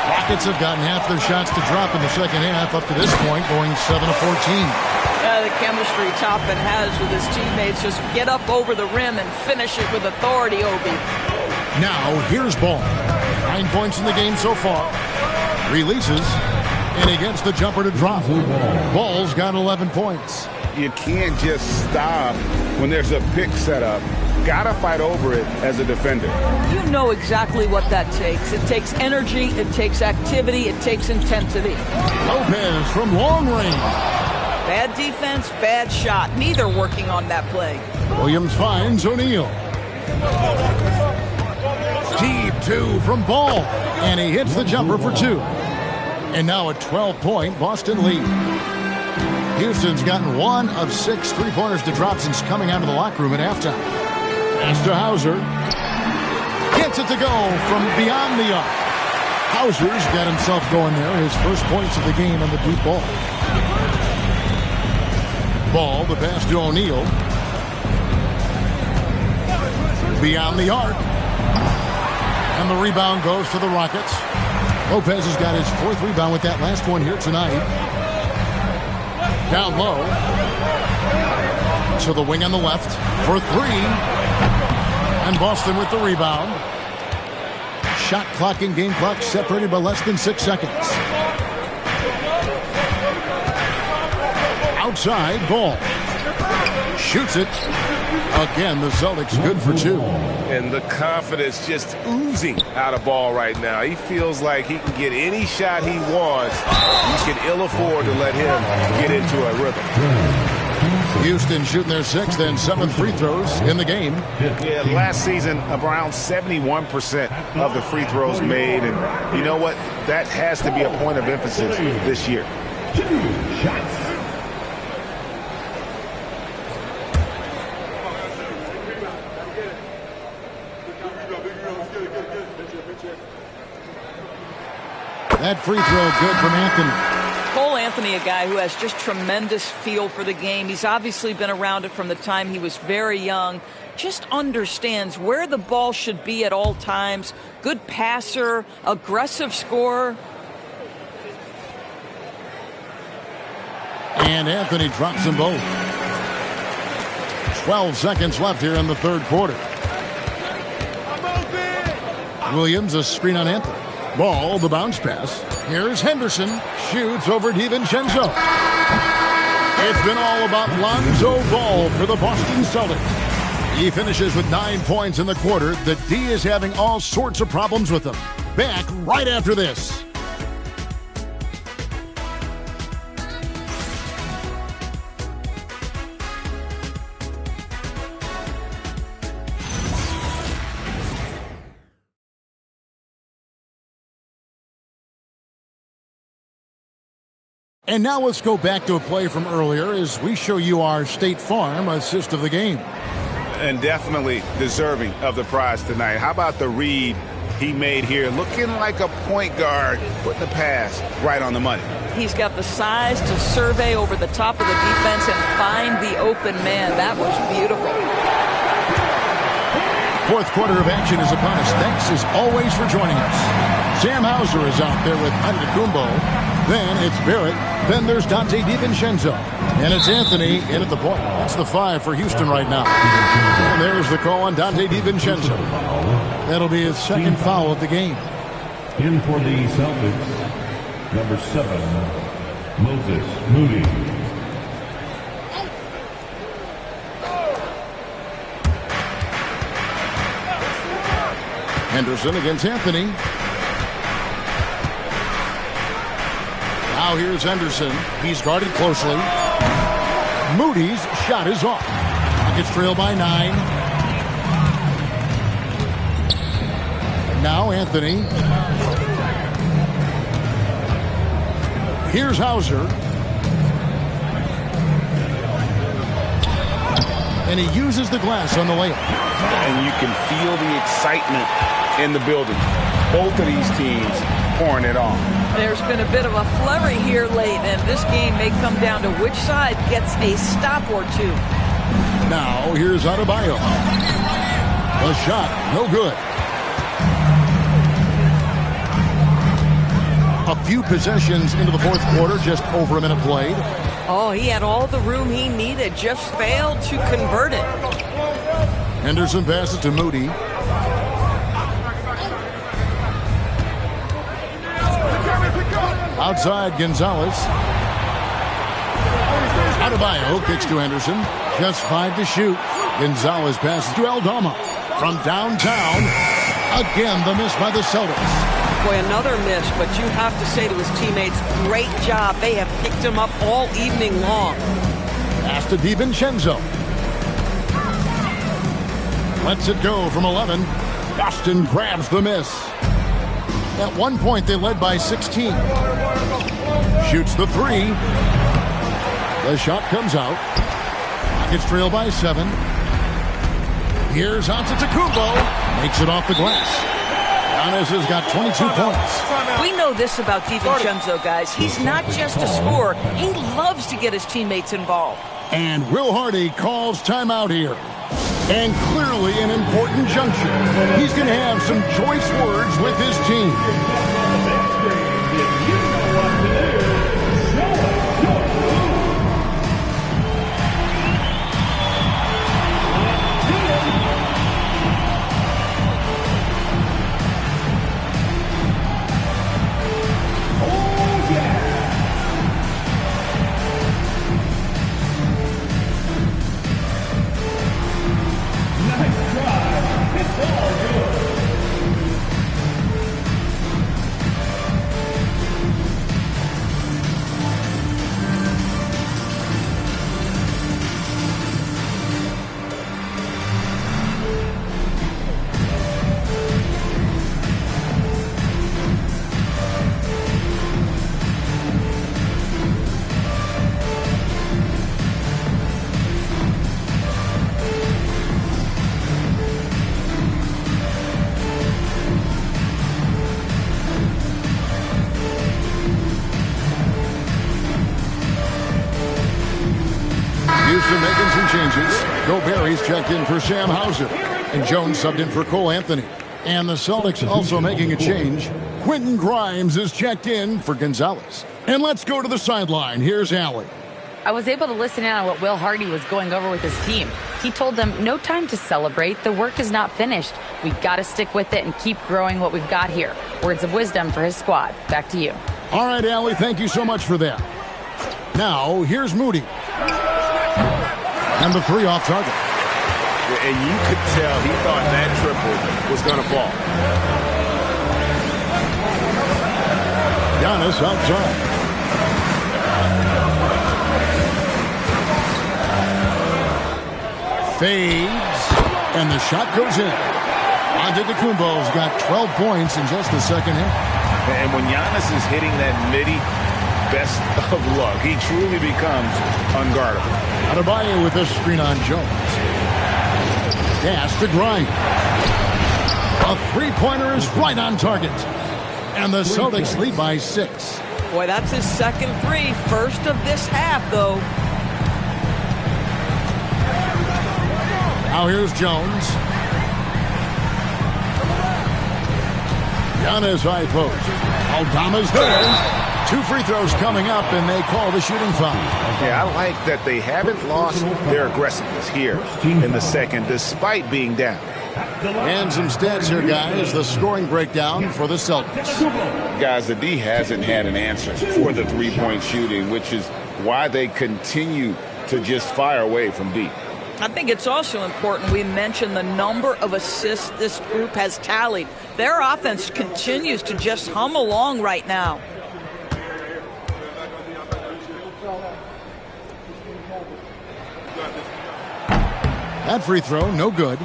Rockets have gotten half their shots to drop in the second half up to this point, going 7-14. The chemistry Toppin has with his teammates. Just get up over the rim and finish it with authority, Obi. Now, here's Ball. 9 points in the game so far. Releases, and he gets the jumper to drop. Ball's got 11 points. You can't just stop when there's a pick set up. Gotta fight over it as a defender. You know exactly what that takes. It takes energy, it takes activity, it takes intensity. Lopez from long range. Bad defense, bad shot. Neither working on that play. Williams finds O'Neal. Deep two from Ball. And he hits the jumper for two. And now a 12-point Boston lead. Houston's gotten 1 of 6 three-pointers to drop since coming out of the locker room at halftime. Pass to Hauser. Gets it to go from beyond the arc. Hauser's got himself going there. His first points of the game on the deep ball. Ball, the pass to O'Neal. Beyond the arc. And the rebound goes to the Rockets. Lopez has got his 4th rebound with that last one here tonight. Down low. To the wing on the left for 3. And Boston with the rebound. Shot clock and game clock separated by less than 6 seconds. Outside, Ball. Shoots it. Again, the Celtics good for 2. And the confidence just oozing out of Ball right now. He feels like he can get any shot he wants. You can ill afford to let him get into a rhythm. Houston shooting their 6th and 7th free throws in the game. Yeah, last season, around 71% of the free throws made. And you know what? That has to be a point of emphasis this year. 2 shots. That free throw good from Anthony. Cole Anthony, a guy who has just tremendous feel for the game. He's obviously been around it from the time he was very young. Just understands where the ball should be at all times. Good passer, aggressive scorer. And Anthony drops them both. 12 seconds left here in the third quarter. Williams, a screen on Anthony. Ball, the bounce pass. Here's Henderson. Shoots over DiVincenzo. It's been all about Lonzo Ball for the Boston Celtics. He finishes with 9 points in the quarter. The D is having all sorts of problems with him. Back right after this. And now let's go back to a play from earlier as we show you our State Farm assist of the game. And definitely deserving of the prize tonight. How about the read he made here? Looking like a point guard, putting the pass right on the money. He's got the size to survey over the top of the defense and find the open man. That was beautiful. Fourth quarter of action is upon us. Thanks as always for joining us. Sam Hauser is out there with Antetokounmpo. Then it's Barrett. Then there's Dante DiVincenzo. And it's Anthony in at the point. That's the 5 for Houston right now. And there's the call on Dante DiVincenzo. That'll be his second foul of the game. In for the Celtics, number 7, Moses Moody. Henderson against Anthony. Now here's Henderson. He's guarded closely. Moody's shot is off. Rockets trail by 9. Now Anthony. Here's Hauser. And he uses the glass on the layup. And you can feel the excitement in the building. Both of these teams pouring it on. There's been a bit of a flurry here late, and this game may come down to which side gets a stop or two. Now, here's Adebayo. The shot, no good. A few possessions into the fourth quarter, just over a minute played. Oh, he had all the room he needed, just failed to convert it. Henderson passes to Moody. Outside, Gonzalez. Adebayo kicks to Henderson. Just 5 to shoot. Gonzalez passes to Aldama. From downtown, again the miss by the Celtics. Boy, another miss, but you have to say to his teammates, great job. They have picked him up all evening long. Pass to DiVincenzo. Lets it go from 11. Boston grabs the miss. At one point, they led by 16. Shoots the 3. The shot comes out. Rockets trail by 7. Here's Antetokounmpo. Makes it off the glass. Giannis has got 22 points. We know this about DiVincenzo, guys. He's not just a scorer. He loves to get his teammates involved. And Will Hardy calls timeout here. And clearly an important juncture. He's going to have some choice words with his team. Making some changes. Gobert's checked in for Sam Hauser. And Jones subbed in for Cole Anthony. And the Celtics also making a change. Quentin Grimes is checked in for Gonzalez. And let's go to the sideline. Here's Allie. I was able to listen in on what Will Hardy was going over with his team. He told them, no time to celebrate. The work is not finished. We've got to stick with it and keep growing what we've got here. Words of wisdom for his squad. Back to you. All right, Allie, thank you so much for that. Now, here's Moody. And the 3 off target. And you could tell he thought that triple was going to fall. Giannis outside. Fades. And the shot goes in. Antetokounmpo's got 12 points in just the second half. And when Giannis is hitting that midi, best of luck. He truly becomes unguardable. Adebayo with a screen on Jones. Pass to Grimes. A three-pointer is right on target. And the Celtics lead by 6. Boy, that's his second 3. First of this half, though. Now here's Jones. Giannis high post. Aldama's there. 2 free throws coming up, and they call the shooting foul. Yeah, I like that they haven't lost their aggressiveness here in the second, despite being down. And some stats here, guys. The scoring breakdown for the Celtics. Guys, the D hasn't had an answer for the three-point shooting, which is why they continue to just fire away from deep. I think it's also important we mention the number of assists this group has tallied. Their offense continues to just hum along right now. That free throw, no good.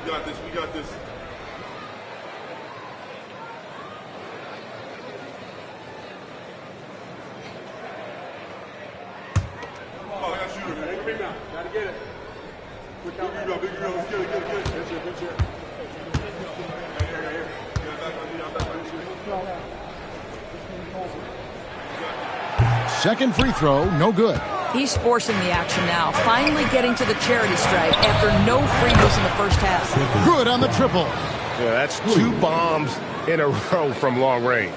We got this. We got this. Oh, I got shooter, man. Take a big down. Gotta get it. Big rebound, big rebound. Let's get it, get it, get it. Good shit, good shit. Here. Get back on me, I'm back on you. Second free throw, no good. He's forcing the action now, finally getting to the charity stripe after no free throws in the first half. Good on the triple. Yeah, that's 2 bombs in a row from long range.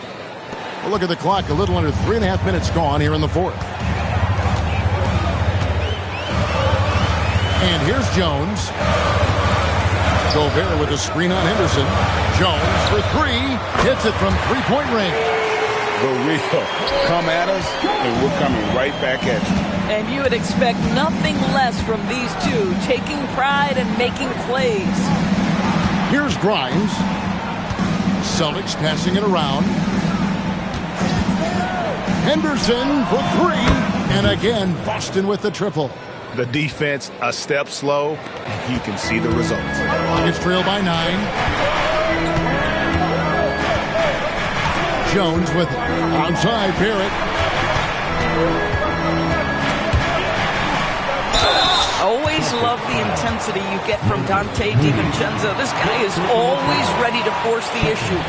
Well, look at the clock, a little under 3.5 minutes gone here in the fourth. And here's Jones. Gobert with a screen on Henderson. Jones for 3. Hits it from three-point range. The real come at us, and we're coming right back at you. And you would expect nothing less from these two, taking pride and making plays. Here's Grimes. Celtics passing it around. Henderson for 3. And again, Boston with the triple. The defense a step slow, and you can see the results. Nuggets trail by 9. Jones with it. Outside, Barrett. Always love the intensity you get from Dante DiVincenzo. This guy is always ready to force the issue.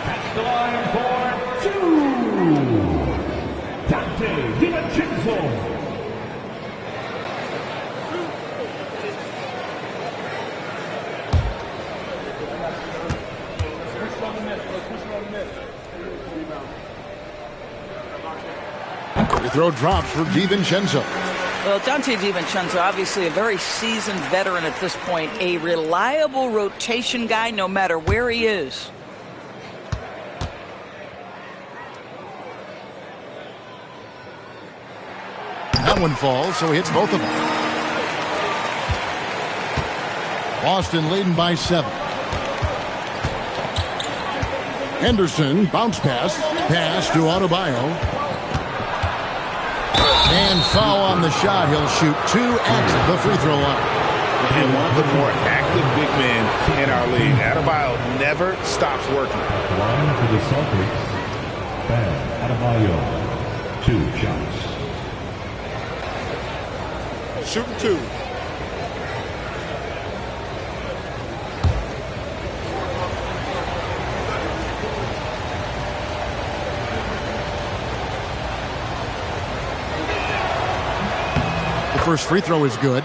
At the line for 2. Dante DiVincenzo. Free throw drops for DiVincenzo. Well, Dante DiVincenzo, obviously a very seasoned veteran at this point, a reliable rotation guy no matter where he is. That one falls, so he hits both of them. Boston leading by 7. Henderson, bounce pass to Adebayo. And foul on the shot. He'll shoot 2 at the free throw line. And one of the more active big men in our league. Adebayo never stops working. Line for the Celtics. Bam Adebayo. 2 shots. Shooting 2. First free throw is good.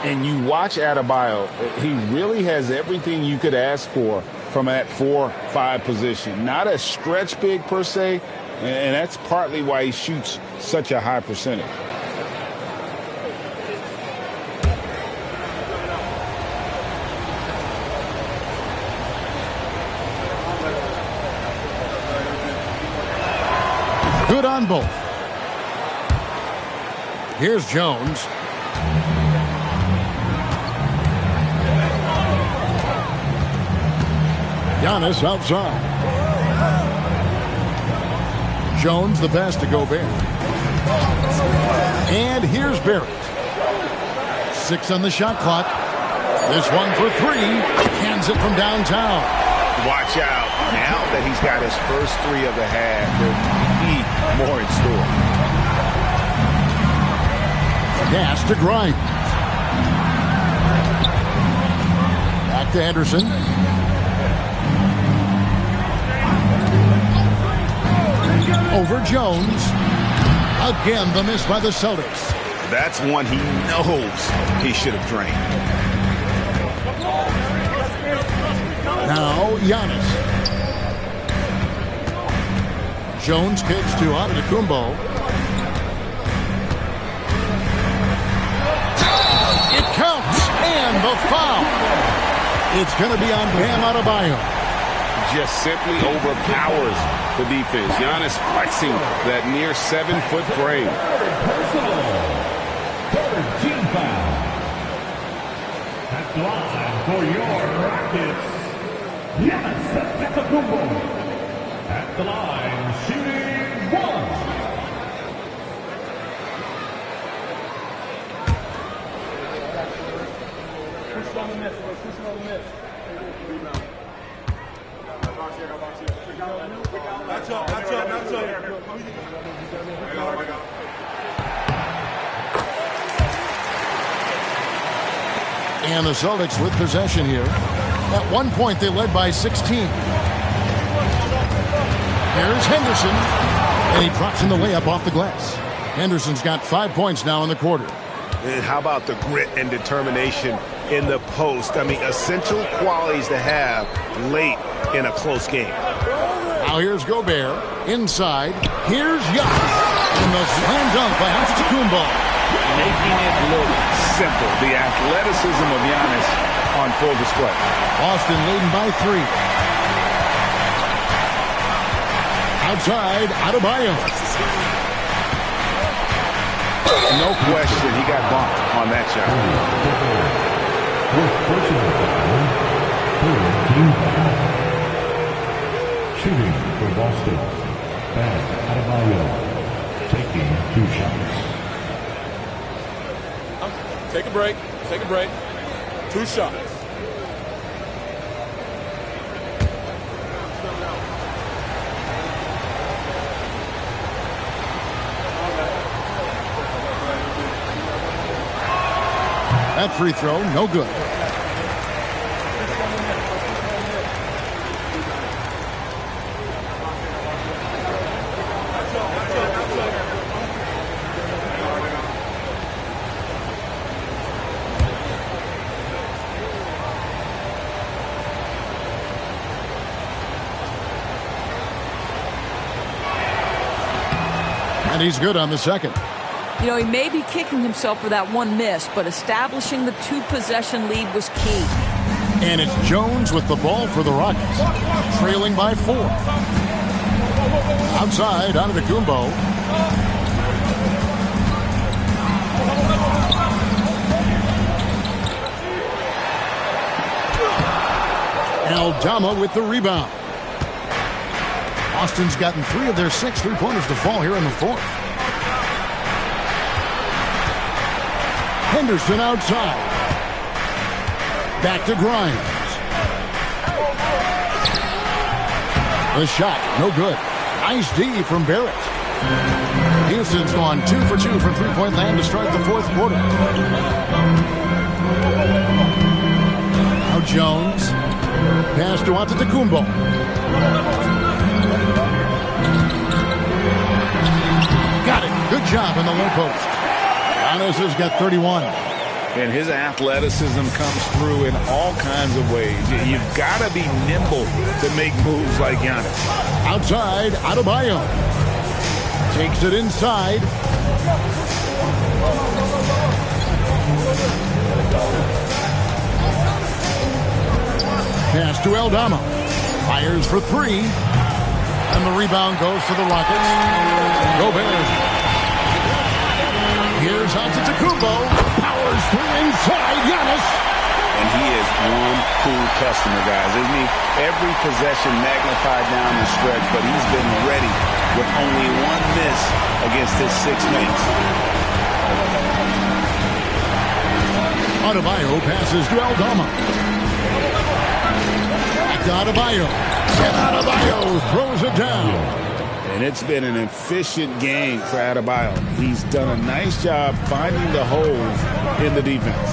And you watch Adebayo, he really has everything you could ask for from that 4-5 position. Not a stretch big per se, and that's partly why he shoots such a high percentage. Good on both. Here's Jones. Giannis outside. Jones the pass to Gobert. And here's Barrett. 6 on the shot clock. This one for 3. Hands it from downtown. Watch out. Now that he's got his first 3 of the half, there'll be more in store. Pass to Grimes. Back to Henderson. Over Jones. Again, the miss by the Celtics. That's one he knows he should have drained. Now, Giannis. Jones kicks to Antetokounmpo. It counts, and the foul. It's going to be on Bam Adebayo. Just simply overpowers the defense. Giannis flexing that near 7-foot frame. Third team foul. At the line for your Rockets, Giannis Antetokounmpo. At the line, shooting 1. And the Celtics with possession here. At one point, they led by 16. Here's Henderson. And he drops in the layup off the glass. Henderson's got 5 points now in the quarter. And how about the grit and determination in the post? I mean, essential qualities to have late in a close game. Now here's Gobert. Inside. Here's Giannis. And the slam dunk by Antetokounmpo. Making it look simple. The athleticism of Giannis on full display. Boston leading by 3. Outside, Adebayo. No question, he got bumped on that shot. Shooting for Boston, Bam Adebayo, taking 2 shots. Take a break. Take a break. 2 shots. That free throw, no good. And he's good on the second. You know, he may be kicking himself for that one miss, but establishing the 2-possession lead was key. And it's Jones with the ball for the Rockets, trailing by 4. Outside, Antetokounmpo. Aldama with the rebound. Boston's gotten 3 of their 6 3-pointers to fall here in the 4th. Henderson outside. Back to Grimes. The shot, no good. Nice D from Barrett. Houston's gone 2 for 2 from 3-point land to start the 4th quarter. Now Jones. Pass to Antetokounmpo. Got it. Good job in the low post. Giannis has got 31. And his athleticism comes through in all kinds of ways. You've got to be nimble to make moves like Giannis. Outside, Adebayo. Takes it inside. Pass to Aldama. Fires for 3. And the rebound goes to the Rockets. Gobert. Here's Antetokounmpo. Powers through inside. Giannis. And he is one cool customer, guys, isn't he? Every possession magnified down the stretch, but he's been ready with only 1 miss against his 6 mates. Adebayo passes to Aldama. Back to Adebayo. And Adebayo throws it down. And it's been an efficient game for Adebayo. He's done a nice job finding the holes in the defense.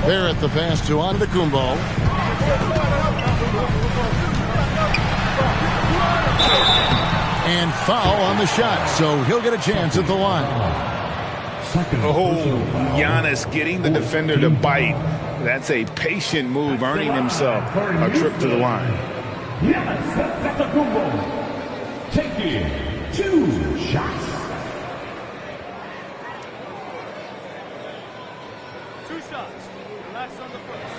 Barrett the pass to Antetokounmpo. And foul on the shot, so he'll get a chance at the line. Oh, Giannis getting the defender to bite. That's a patient move, earning himself a trip to the line. Taking 2 shots. 2 shots. Relax on the first.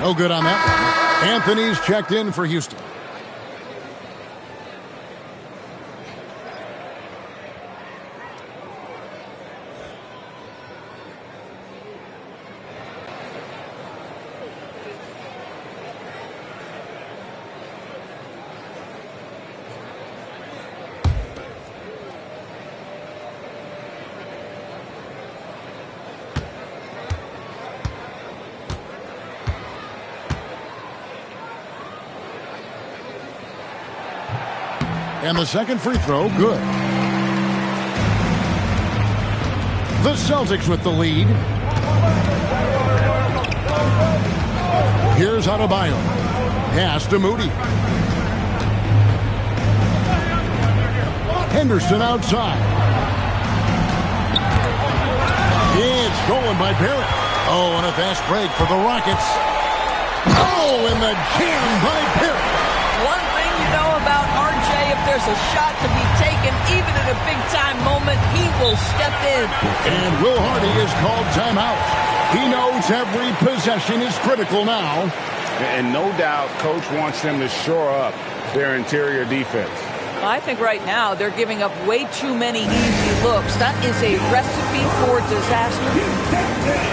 No good on that one. Anthony's checked in for Houston. And the second free throw, good. The Celtics with the lead. Here's Adebayo. Pass to Moody. Henderson outside. It's stolen by Barrett. Oh, and a fast break for the Rockets. Oh, and the jam by Barrett. One thing you know about RJ, if there's a shot to be taken, even in a big-time moment, he will step in. And Will Hardy is called timeout. He knows every possession is critical now. And no doubt, Coach wants them to shore up their interior defense. I think right now they're giving up way too many easy looks. That is a recipe for disaster.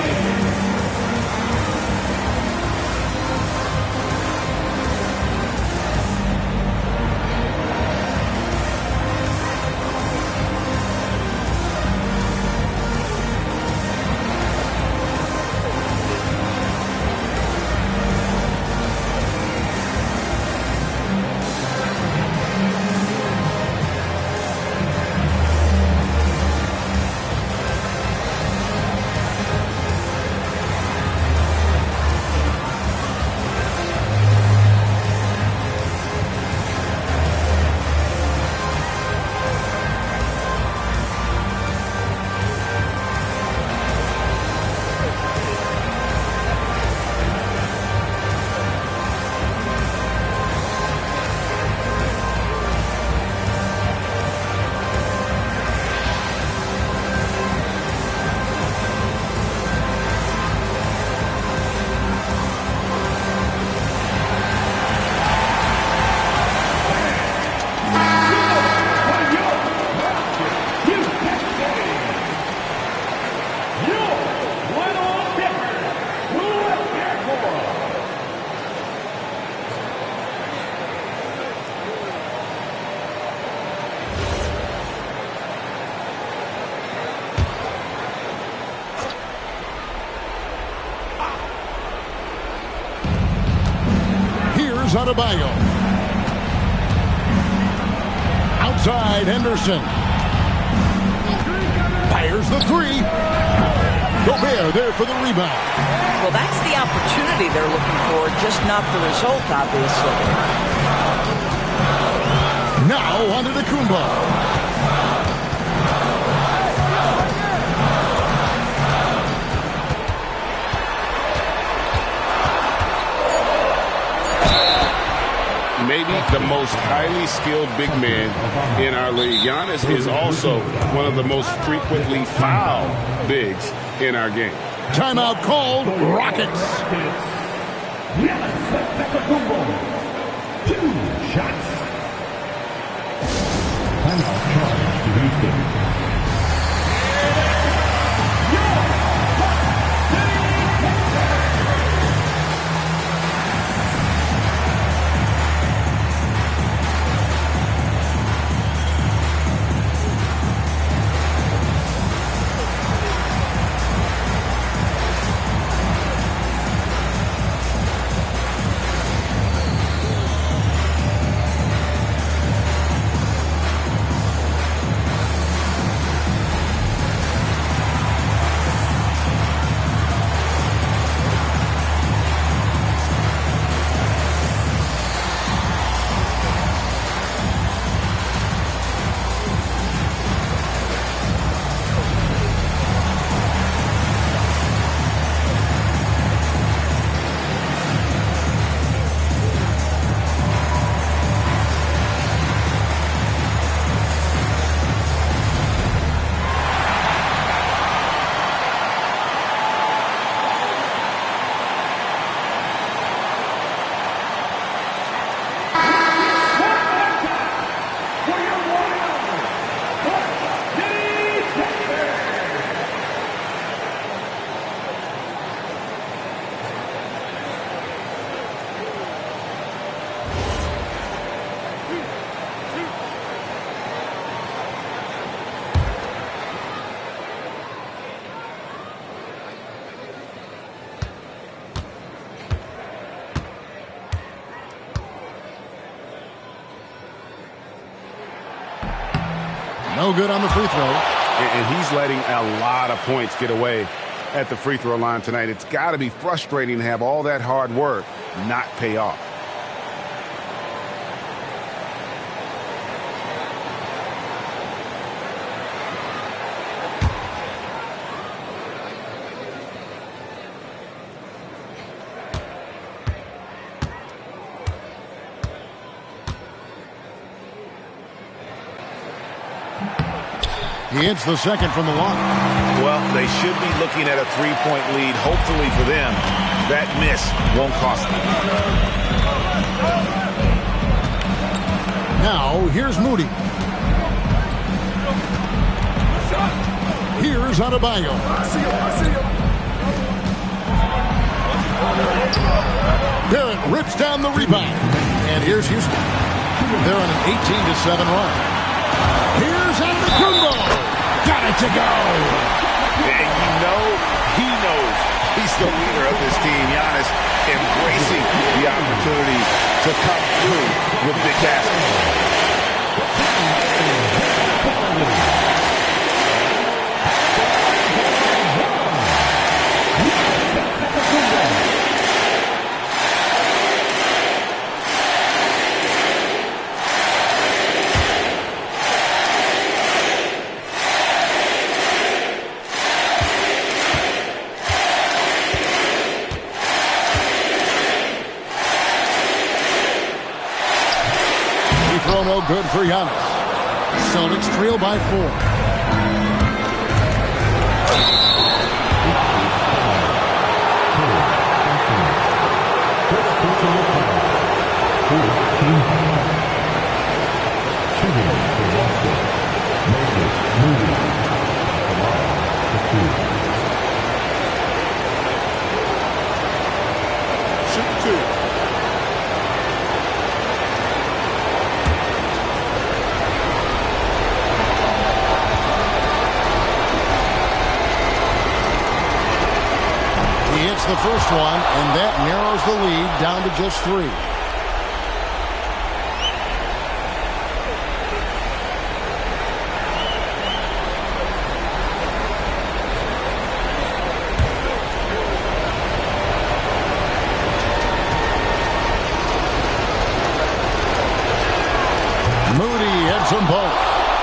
Adebayo. Outside, Henderson. Fires the three. Gobert there for the rebound. Well, that's the opportunity they're looking for, just not the result, obviously. Now onto the Kumba. Maybe the most highly skilled big man in our league. Giannis is also one of the most frequently fouled bigs in our game. Timeout called. Rockets. Two shots. Timeout charge to Houston. No good on the free throw. And he's letting a lot of points get away at the free throw line tonight. It's got to be frustrating to have all that hard work not pay off. He hits the second from the line. Well, they should be looking at a three-point lead. Hopefully for them, that miss won't cost them. Now, here's Moody. Here's Adebayo. Barrett rips down the rebound. And here's Houston. They're on an 18-7 run. Here's Antetokounmpo. Got it to go. And you know he knows he's the leader of this team. Giannis embracing the opportunity to come through with big baskets. No good for Giannis. Celtics trail by 4. Shoot 2. The first one, and that narrows the lead down to just 3. Moody hits them both.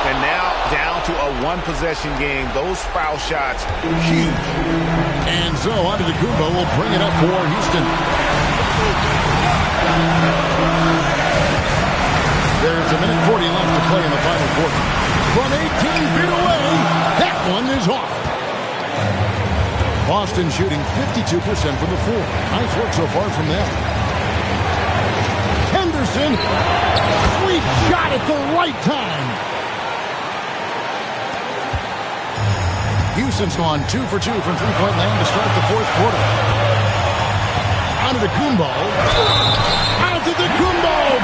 And now down to a one-possession game. Those foul shots, huge. And so Antetokounmpo will bring it up for Houston. There's a minute 40 left to play in the final quarter. From 18 feet away, that one is off. Boston shooting 52% from the floor. Nice work so far from them. Henderson, sweet shot at the right time. Houston's gone 2 for 2 from three-point land to start the fourth quarter. Antetokounmpo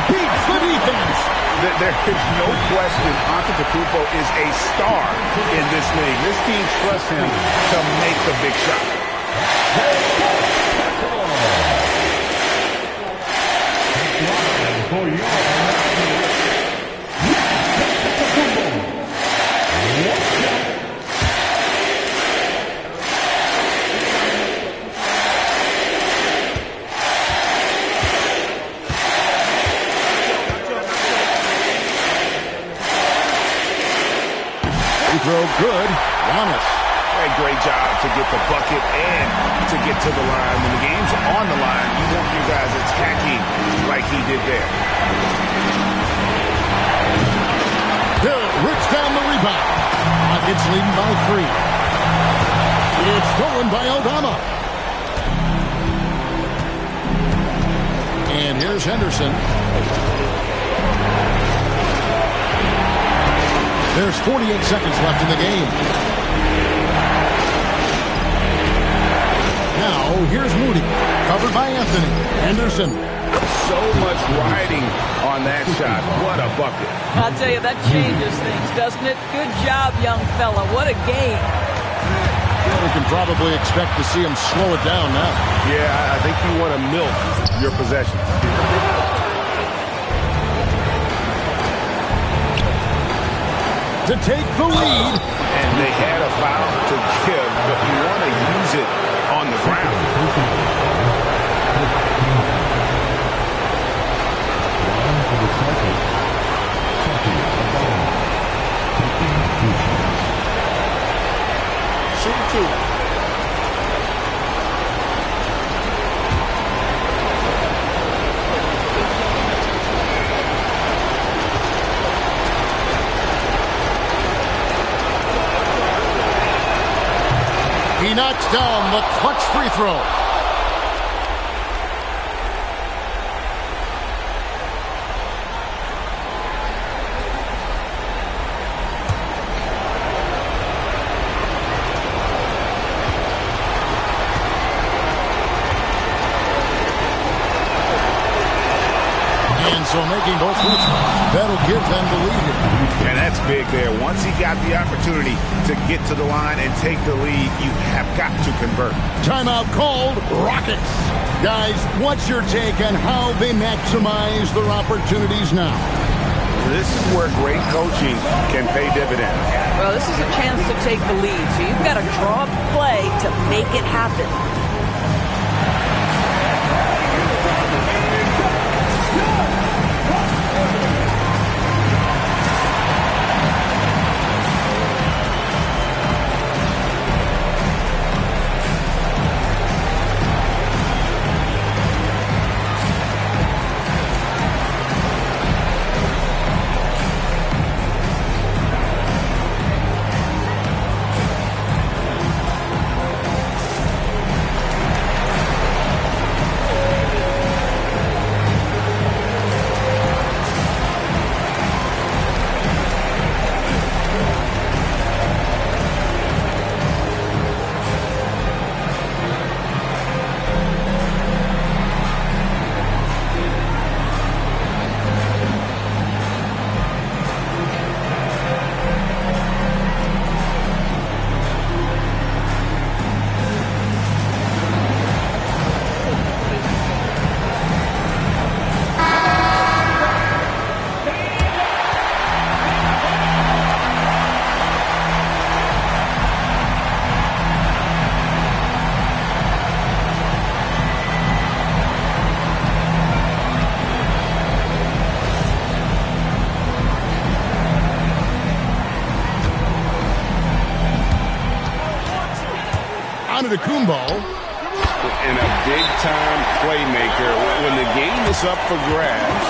beats the defense. There is no question Antetokounmpo is a star in this league. This team trusts him to make the big shot. Throw good. Giannis. A great job to get the bucket and to get to the line. When the game's on the line, you want your guys attacking like he did there. Hill rips down the rebound. Rockets leading by 3. It's stolen by Aldama. And here's Henderson. There's 48 seconds left in the game. Now, here's Moody. Covered by Anthony. Henderson. So much riding on that shot. What a bucket. I'll tell you, that changes things, doesn't it? Good job, young fella. What a game. We can probably expect to see him slow it down now. Yeah, I think you want to milk your possessions. to take the lead. And they had a foul to give, but you want to use it on the ground. For the Celtics, taking 2 shots. Shoot 2. He knocks down the clutch free throw. And so making both free throws, that'll give them the lead here. And that's big there. Once he got the opportunity to get to the line and take the lead, you have got to convert. Timeout called, Rockets. Guys, what's your take on how they maximize their opportunities now? This is where great coaching can pay dividends. Well, this is a chance to take the lead, so you've got to draw up a play to make it happen. Kumbo. And a big-time playmaker. When the game is up for grabs,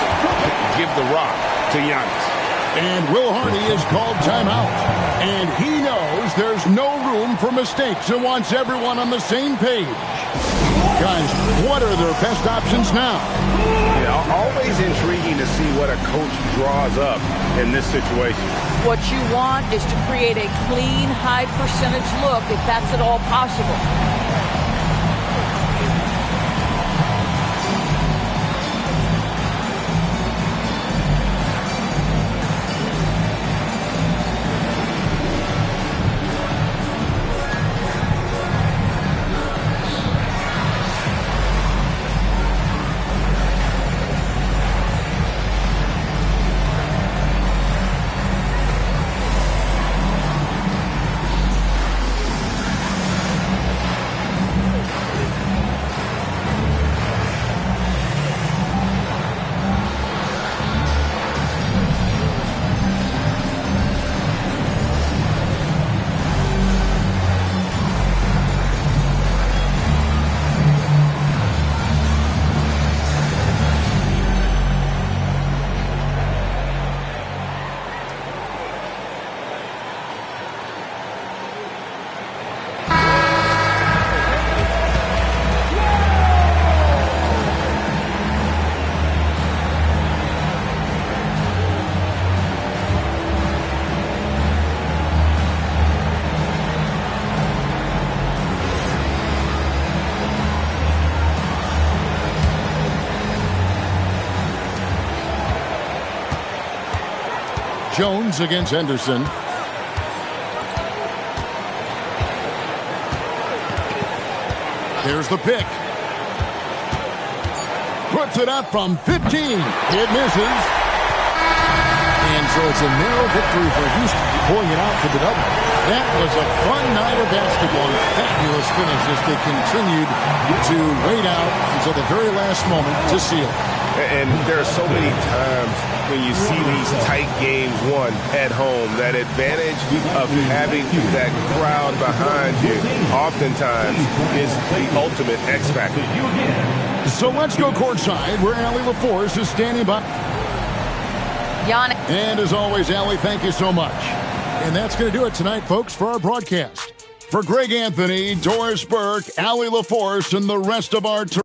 give the rock to Giannis. And Will Hardy is called timeout. And he knows there's no room for mistakes and wants everyone on the same page. Guys, what are their best options now? Yeah, always intriguing to see what a coach draws up in this situation. What you want is to create a clean, high-percentage look, if that's at all possible. Jones against Henderson. Here's the pick. Puts it up from 15. It misses. And so it's a narrow victory for Houston, pulling it out for the double. That was a fun night of basketball and fabulous finish as they continued to wait out until the very last moment to seal it. And there are so many times when you see these tight games won at home, that advantage of having that crowd behind you oftentimes is the ultimate X factor. So let's go courtside where Allie LaForce is standing by. And as always, Allie, thank you so much. And that's going to do it tonight, folks, for our broadcast. For Greg Anthony, Doris Burke, Allie LaForce, and the rest of our PBLtv